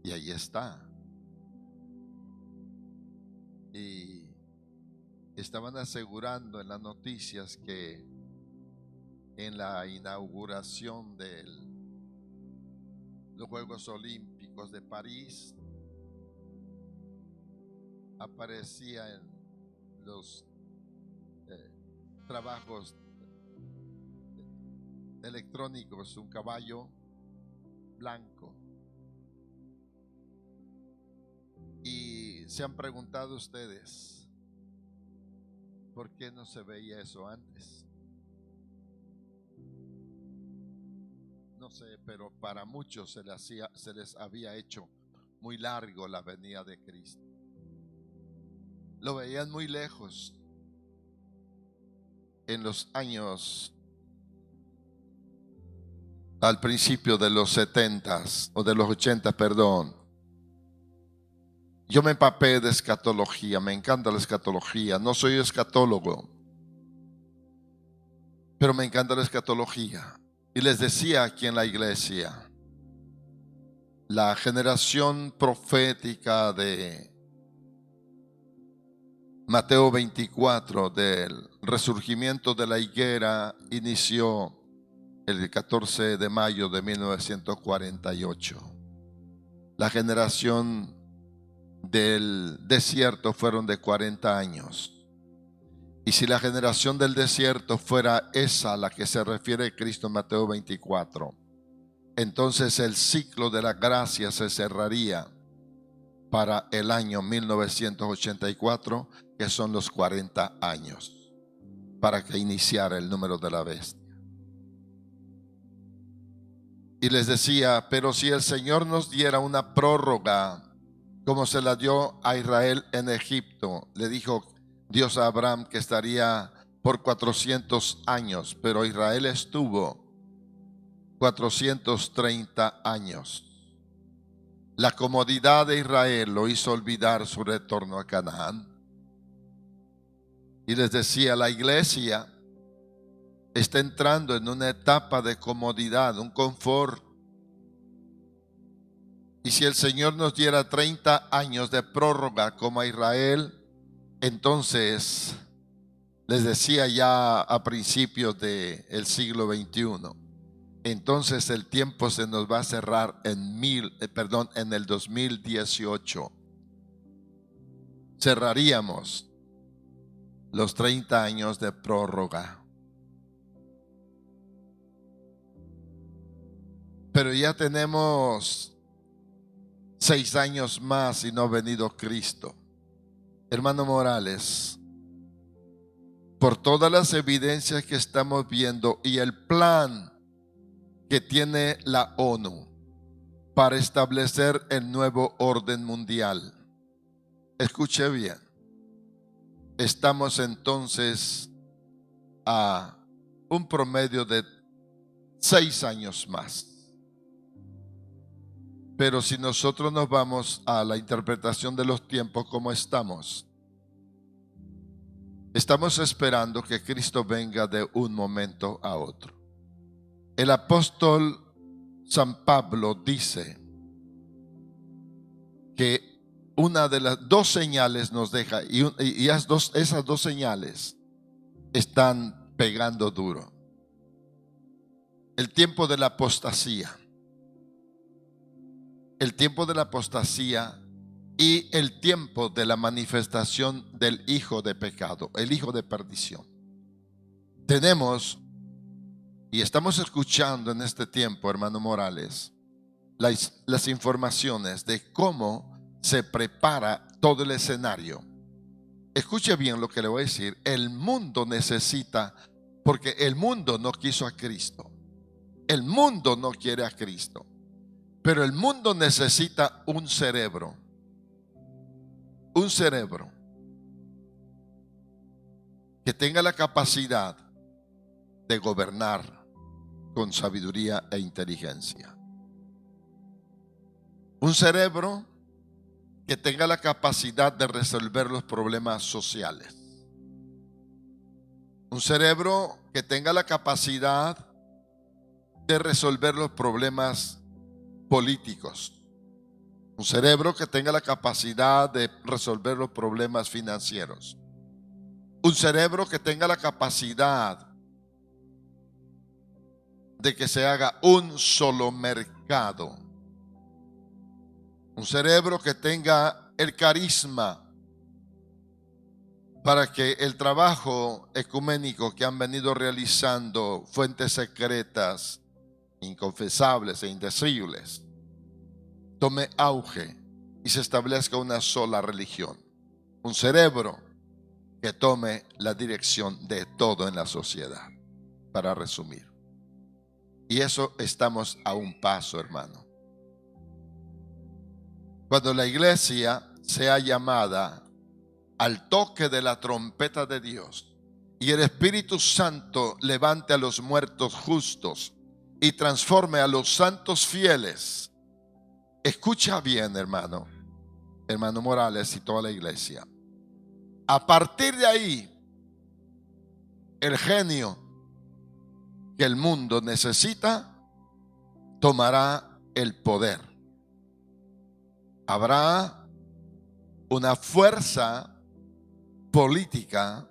Y ahí está. Y estaban asegurando en las noticias que en la inauguración de los Juegos Olímpicos de París aparecía en los trabajos electrónicos un caballo blanco. Y se han preguntado ustedes, ¿por qué no se veía eso antes? No sé, pero para muchos se les había hecho muy largo la venida de Cristo. Lo veían muy lejos. En los años, al principio de los 70s o de los 80, perdón, yo me empapé de escatología, me encanta la escatología. No soy escatólogo, pero me encanta la escatología. Y les decía aquí en la iglesia, la generación profética de Mateo 24 del resurgimiento de la higuera inició el 14 de mayo de 1948. La generación del desierto fueron de 40 años. Y si la generación del desierto fuera esa a la que se refiere Cristo en Mateo 24, entonces el ciclo de la gracia se cerraría para el año 1984, que son los 40 años, para que iniciara el número de la bestia. Y les decía, pero si el Señor nos diera una prórroga, como se la dio a Israel en Egipto, le dijo Dios a Abraham que estaría por 400 años, pero Israel estuvo 430 años. La comodidad de Israel lo hizo olvidar su retorno a Canaán. Y les decía, la iglesia está entrando en una etapa de comodidad, un confort. Y si el Señor nos diera 30 años de prórroga como a Israel, entonces, les decía ya a principios del siglo XXI, entonces el tiempo se nos va a cerrar en el 2018. Cerraríamos los 30 años de prórroga. Pero ya tenemos 6 años más y no ha venido Cristo. Hermano Morales, por todas las evidencias que estamos viendo y el plan que tiene la ONU para establecer el nuevo orden mundial, escuche bien, estamos entonces a un promedio de 6 años más. Pero si nosotros nos vamos a la interpretación de los tiempos como estamos esperando que Cristo venga de un momento a otro. El apóstol San Pablo dice que una de las dos señales nos deja, y esas dos señales están pegando duro. El tiempo de la apostasía. El tiempo de la apostasía y el tiempo de la manifestación del hijo de pecado, el hijo de perdición. Tenemos y estamos escuchando en este tiempo, hermano Morales, las informaciones de cómo se prepara todo el escenario. Escuche bien lo que le voy a decir. El mundo necesita, porque el mundo no quiso a Cristo. El mundo no quiere a Cristo. Pero el mundo necesita un cerebro. Un cerebro que tenga la capacidad de gobernar con sabiduría e inteligencia. Un cerebro que tenga la capacidad de resolver los problemas sociales. Un cerebro que tenga la capacidad de resolver los problemas políticos. Un cerebro que tenga la capacidad de resolver los problemas financieros. Un cerebro que tenga la capacidad de que se haga un solo mercado. Un cerebro que tenga el carisma para que el trabajo ecuménico que han venido realizando fuentes secretas, inconfesables e indecibles, tome auge y se establezca una sola religión. Un cerebro que tome la dirección de todo en la sociedad, para resumir. Y eso estamos a un paso, hermano. Cuando la iglesia sea llamada al toque de la trompeta de Dios y el Espíritu Santo levante a los muertos justos y transforme a los santos fieles. Escucha bien, hermano Morales y toda la iglesia. A partir de ahí, el genio que el mundo necesita tomará el poder. Habrá una fuerza política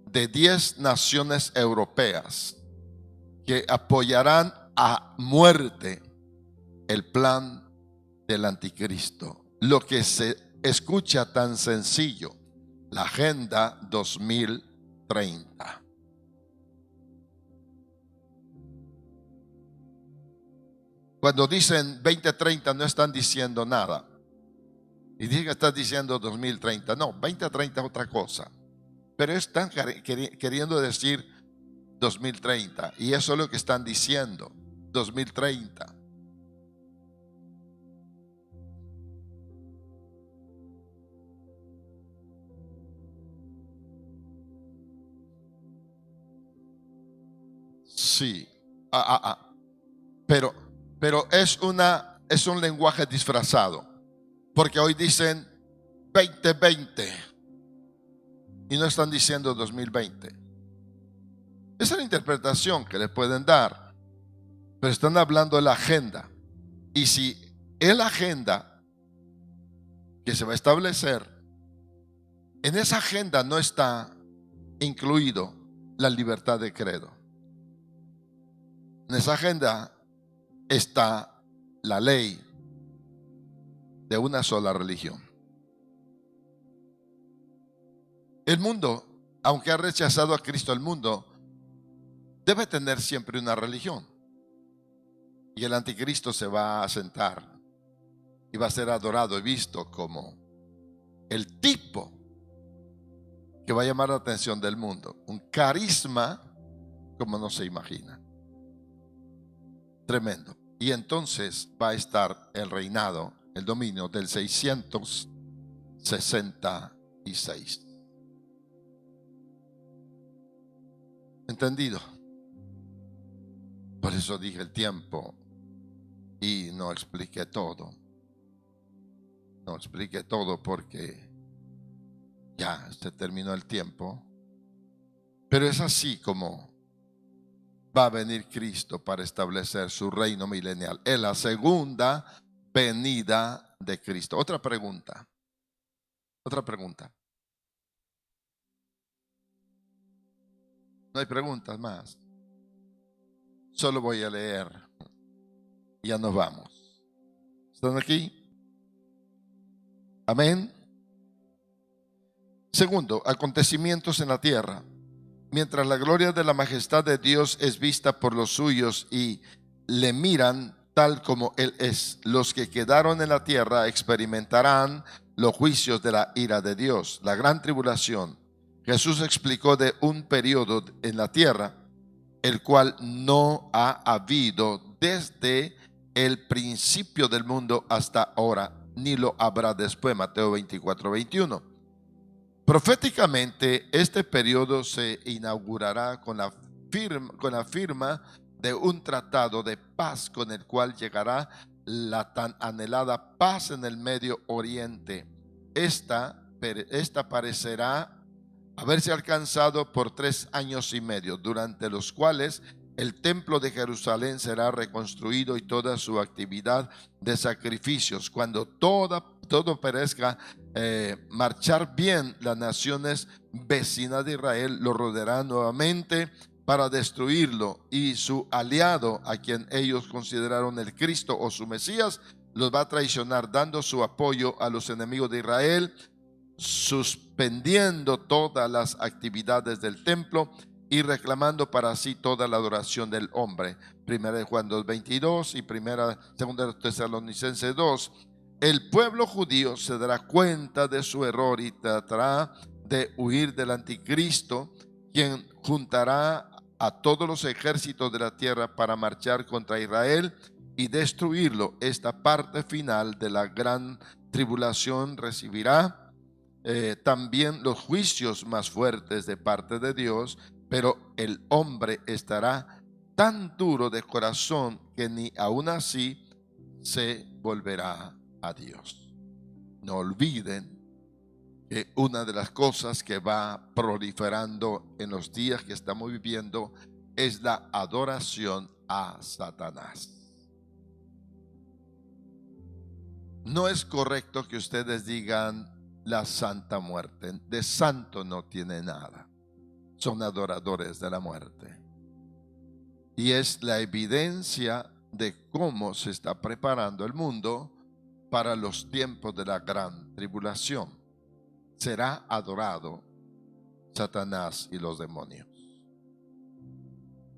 de 10 naciones europeas que apoyarán a muerte el plan del anticristo. Lo que se Escucha tan sencillo, la Agenda 2030. Cuando dicen 2030 no están diciendo nada. Y dicen que están diciendo 2030. No, 2030 es otra cosa. Pero están queriendo decir 2030. Y eso es lo que están diciendo. 2030. Sí. Pero es un lenguaje disfrazado. Porque hoy dicen 2020 y no están diciendo 2020. Esa es la interpretación que le pueden dar. Pero están hablando de la agenda. Y si es la agenda que se va a establecer, en esa agenda no está incluido la libertad de credo. En esa agenda está la ley de una sola religión. El mundo, aunque ha rechazado a Cristo, el mundo debe tener siempre una religión. Y el anticristo se va a sentar y va a ser adorado y visto como el tipo que va a llamar la atención del mundo. Un carisma como no se imagina. Tremendo. Y entonces va a estar el reinado, el dominio del 666. ¿Entendido? Por eso dije el tiempo y no expliqué todo. No expliqué todo porque ya se terminó el tiempo. Pero es así como va a venir Cristo para establecer su reino milenial. Es la segunda venida de Cristo. Otra pregunta. Otra pregunta. No hay preguntas más. Solo voy a leer. Ya nos vamos. ¿Están aquí? Amén. Segundo, acontecimientos en la tierra. Mientras la gloria de la majestad de Dios es vista por los suyos y le miran tal como Él es, los que quedaron en la tierra experimentarán los juicios de la ira de Dios, la gran tribulación. Jesús explicó de un periodo en la tierra, el cual no ha habido desde el principio del mundo hasta ahora, ni lo habrá después. Mateo 24:21. Proféticamente, este periodo se inaugurará con la firma de un tratado de paz con el cual llegará la tan anhelada paz en el Medio Oriente. Esta parecerá haberse alcanzado por 3 años y medio, durante los cuales el templo de Jerusalén será reconstruido y toda su actividad de sacrificios. Cuando todo perezca, marchar bien, las naciones vecinas de Israel lo rodearán nuevamente para destruirlo, y su aliado, a quien ellos consideraron el Cristo o su Mesías, los va a traicionar, dando su apoyo a los enemigos de Israel, suspendiendo todas las actividades del templo y reclamando para sí toda la adoración del hombre. Primera de Juan 2:22 y segunda de Tesalonicenses 2. El pueblo judío se dará cuenta de su error y tratará de huir del anticristo, quien juntará a todos los ejércitos de la tierra para marchar contra Israel y destruirlo. Esta parte final de la gran tribulación recibirá también los juicios más fuertes de parte de Dios, pero el hombre estará tan duro de corazón que ni aún así se volverá a Dios. No olviden que una de las cosas que va proliferando en los días que estamos viviendo es la adoración a Satanás. No es correcto que ustedes digan la santa muerte. De santo no tiene nada. Son adoradores de la muerte. Y es la evidencia de cómo se está preparando el mundo para los tiempos de la gran tribulación. Será adorado Satanás y los demonios.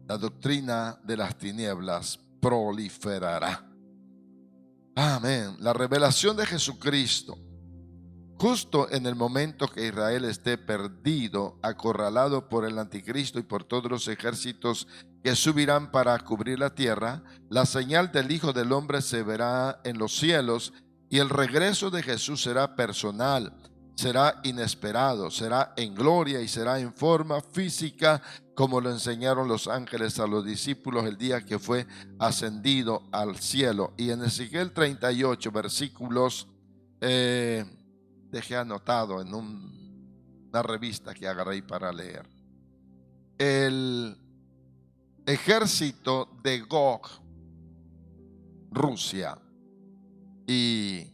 La doctrina de las tinieblas proliferará. Amén. La revelación de Jesucristo, justo en el momento que Israel esté perdido, acorralado por el anticristo y por todos los ejércitos que subirán para cubrir la tierra, la señal del Hijo del Hombre se verá en los cielos y el regreso de Jesús será personal, será inesperado, será en gloria y será en forma física, como lo enseñaron los ángeles a los discípulos el día que fue ascendido al cielo. Y en Ezequiel 38, versículos, dejé anotado en una revista que agarré para leer. El ejército de Gog, Rusia, y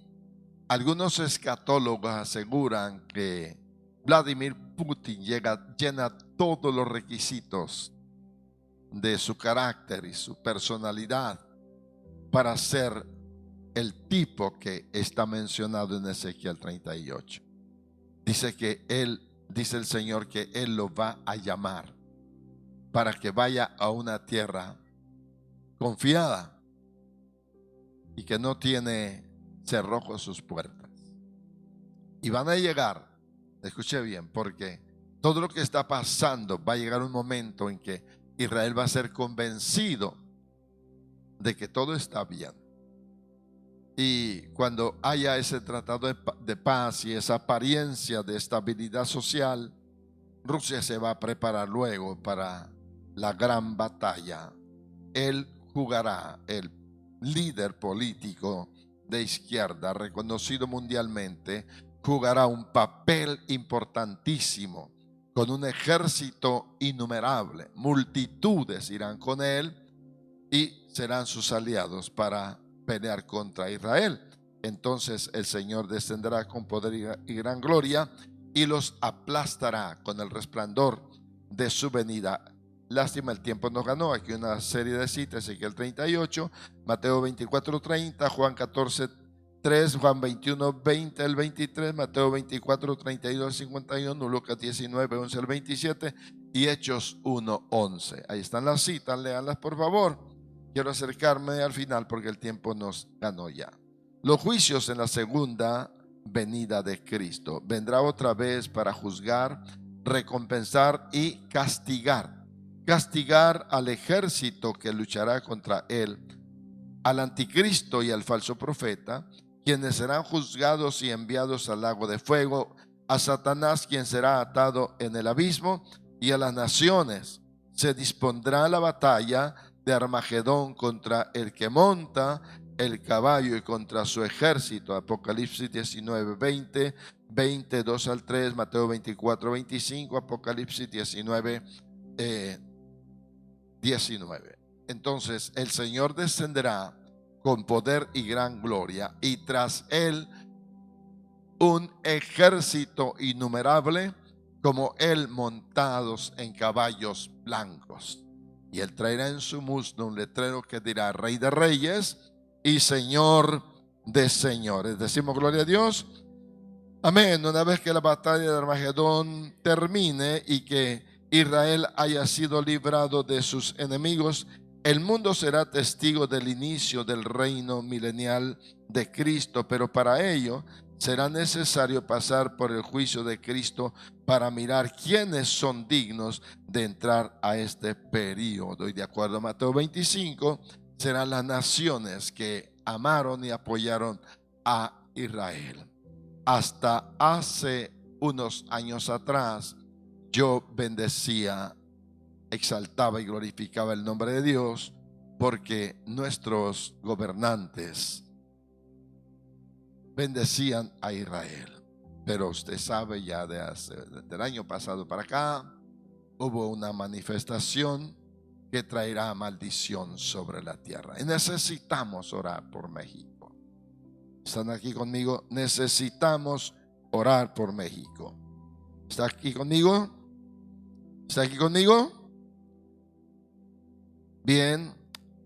algunos escatólogos aseguran que Vladimir Putin llena todos los requisitos de su carácter y su personalidad para ser el tipo que está mencionado en Ezequiel 38. Dice el Señor que Él lo va a llamar para que vaya a una tierra confiada y que no tiene cerrojo a sus puertas. Y van a llegar, escuche bien, porque todo lo que está pasando va a llegar un momento en que Israel va a ser convencido de que todo está bien. Y cuando haya ese tratado de paz y esa apariencia de estabilidad social, Rusia se va a preparar luego para la gran batalla. Él jugará, el líder político de izquierda reconocido mundialmente, jugará un papel importantísimo con un ejército innumerable. Multitudes irán con él y serán sus aliados para pelear contra Israel. Entonces el Señor descenderá con poder y gran gloria y los aplastará con el resplandor de su venida. Lástima, el tiempo nos ganó. Aquí una serie de citas: Ezequiel 38, Mateo 24, 30, Juan 14, 3, Juan 21, 20 al 23, Mateo 24, 32 al 51, Lucas 19, 11 al 27 y Hechos 1, 11. Ahí están las citas, léanlas por favor. Quiero acercarme al final porque el tiempo nos ganó ya. Los juicios en la segunda venida de Cristo. Vendrá otra vez para juzgar, recompensar y castigar. Castigar al ejército que luchará contra él, al anticristo y al falso profeta, quienes serán juzgados y enviados al lago de fuego, a Satanás, quien será atado en el abismo, y a las naciones. Se dispondrá la batalla de Armagedón contra el que monta el caballo y contra su ejército. Apocalipsis 19, 20, 22 al 3, Mateo 24, 25, Apocalipsis 19, 19. Entonces el Señor descenderá con poder y gran gloria, y tras él un ejército innumerable como él, montados en caballos blancos. Y él traerá en su muslo un letrero que dirá: Rey de Reyes y Señor de Señores. Decimos gloria a Dios. Amén. Una vez que la batalla de Armagedón termine y que Israel haya sido librado de sus enemigos, el mundo será testigo del inicio del reino milenial de Cristo, pero para ello será necesario pasar por el juicio de Cristo para mirar quiénes son dignos de entrar a este periodo. Y de acuerdo a Mateo 25, serán las naciones que amaron y apoyaron a Israel. Hasta hace unos años atrás, yo bendecía, exaltaba y glorificaba el nombre de Dios porque nuestros gobernantes bendecían a Israel. Pero usted sabe, ya del año pasado para acá, hubo una manifestación que traerá maldición sobre la tierra. Y necesitamos orar por México. ¿Están aquí conmigo? Necesitamos orar por México. ¿Está aquí conmigo? ¿Está aquí conmigo? Bien.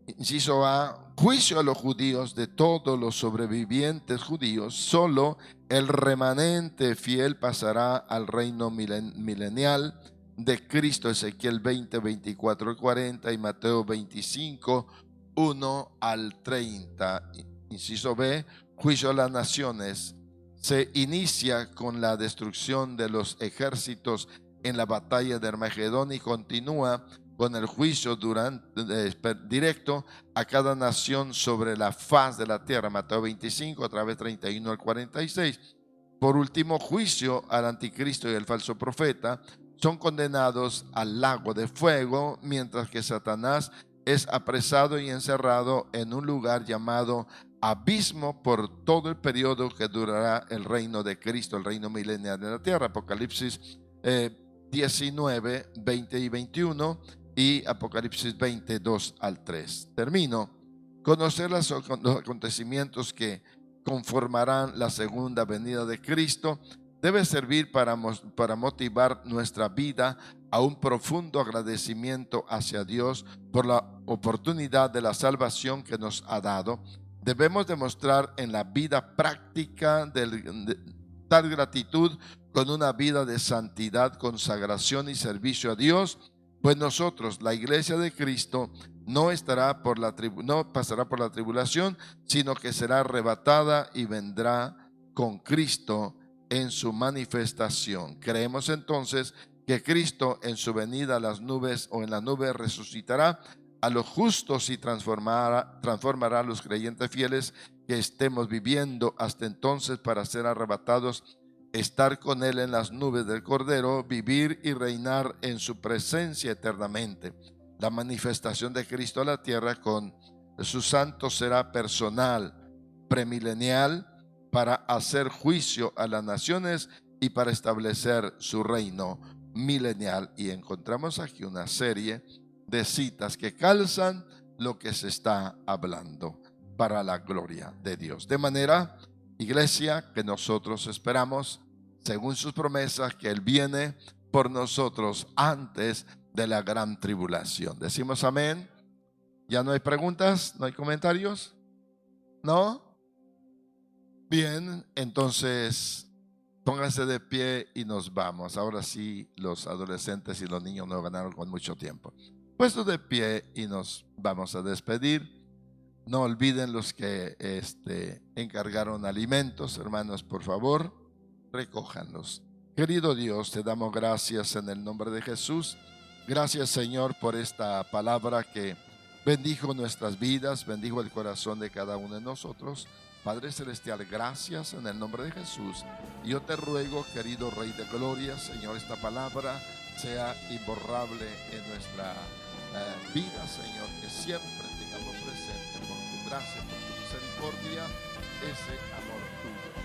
Inciso A, juicio a los judíos. De todos los sobrevivientes judíos, solo el remanente fiel pasará al reino milenial de Cristo. Ezequiel 20, 24 al 40 y Mateo 25, 1 al 30. Inciso B, juicio a las naciones. Se inicia con la destrucción de los ejércitos en la batalla de Armagedón y continúa con el juicio directo a cada nación sobre la faz de la tierra. Mateo 25, a través 31 al 46. Por último, juicio al anticristo y el falso profeta. Son condenados al lago de fuego, mientras que Satanás es apresado y encerrado en un lugar llamado abismo por todo el periodo que durará el reino de Cristo, el reino milenial de la tierra. Apocalipsis 19, 20 y 21 y Apocalipsis 22 al 3. Termino. Conocer los acontecimientos que conformarán la segunda venida de Cristo debe servir para motivar nuestra vida a un profundo agradecimiento hacia Dios por la oportunidad de la salvación que nos ha dado. Debemos demostrar en la vida práctica tal gratitud con una vida de santidad, consagración y servicio a Dios, pues nosotros, la iglesia de Cristo, no pasará por la tribulación, sino que será arrebatada y vendrá con Cristo en su manifestación. Creemos entonces que Cristo en su venida a las nubes o en la nube resucitará a los justos y transformará a los creyentes fieles que estemos viviendo hasta entonces para ser arrebatados, estar con Él en las nubes del Cordero, vivir y reinar en su presencia eternamente. La manifestación de Cristo a la tierra con sus santos será personal, premilenial, para hacer juicio a las naciones y para establecer su reino milenial. Y encontramos aquí una serie de citas que calzan lo que se está hablando para la gloria de Dios. De manera, iglesia, que nosotros esperamos, según sus promesas, que Él viene por nosotros antes de la gran tribulación. Decimos amén. ¿Ya no hay preguntas? ¿No hay comentarios? ¿No? Bien, entonces pónganse de pie y nos vamos. Ahora sí, los adolescentes y los niños no ganaron con mucho tiempo. Puestos de pie y nos vamos a despedir. No olviden los que encargaron alimentos, hermanos, por favor, recójanlos. Querido Dios, te damos gracias en el nombre de Jesús. Gracias, Señor, por esta palabra que bendijo nuestras vidas, bendijo el corazón de cada uno de nosotros. Padre Celestial, gracias en el nombre de Jesús. Yo te ruego, querido Rey de Gloria, Señor, esta palabra sea imborrable en nuestra vida, Señor, que siempre tengamos presente por tu gracia, por tu misericordia, ese amor tuyo.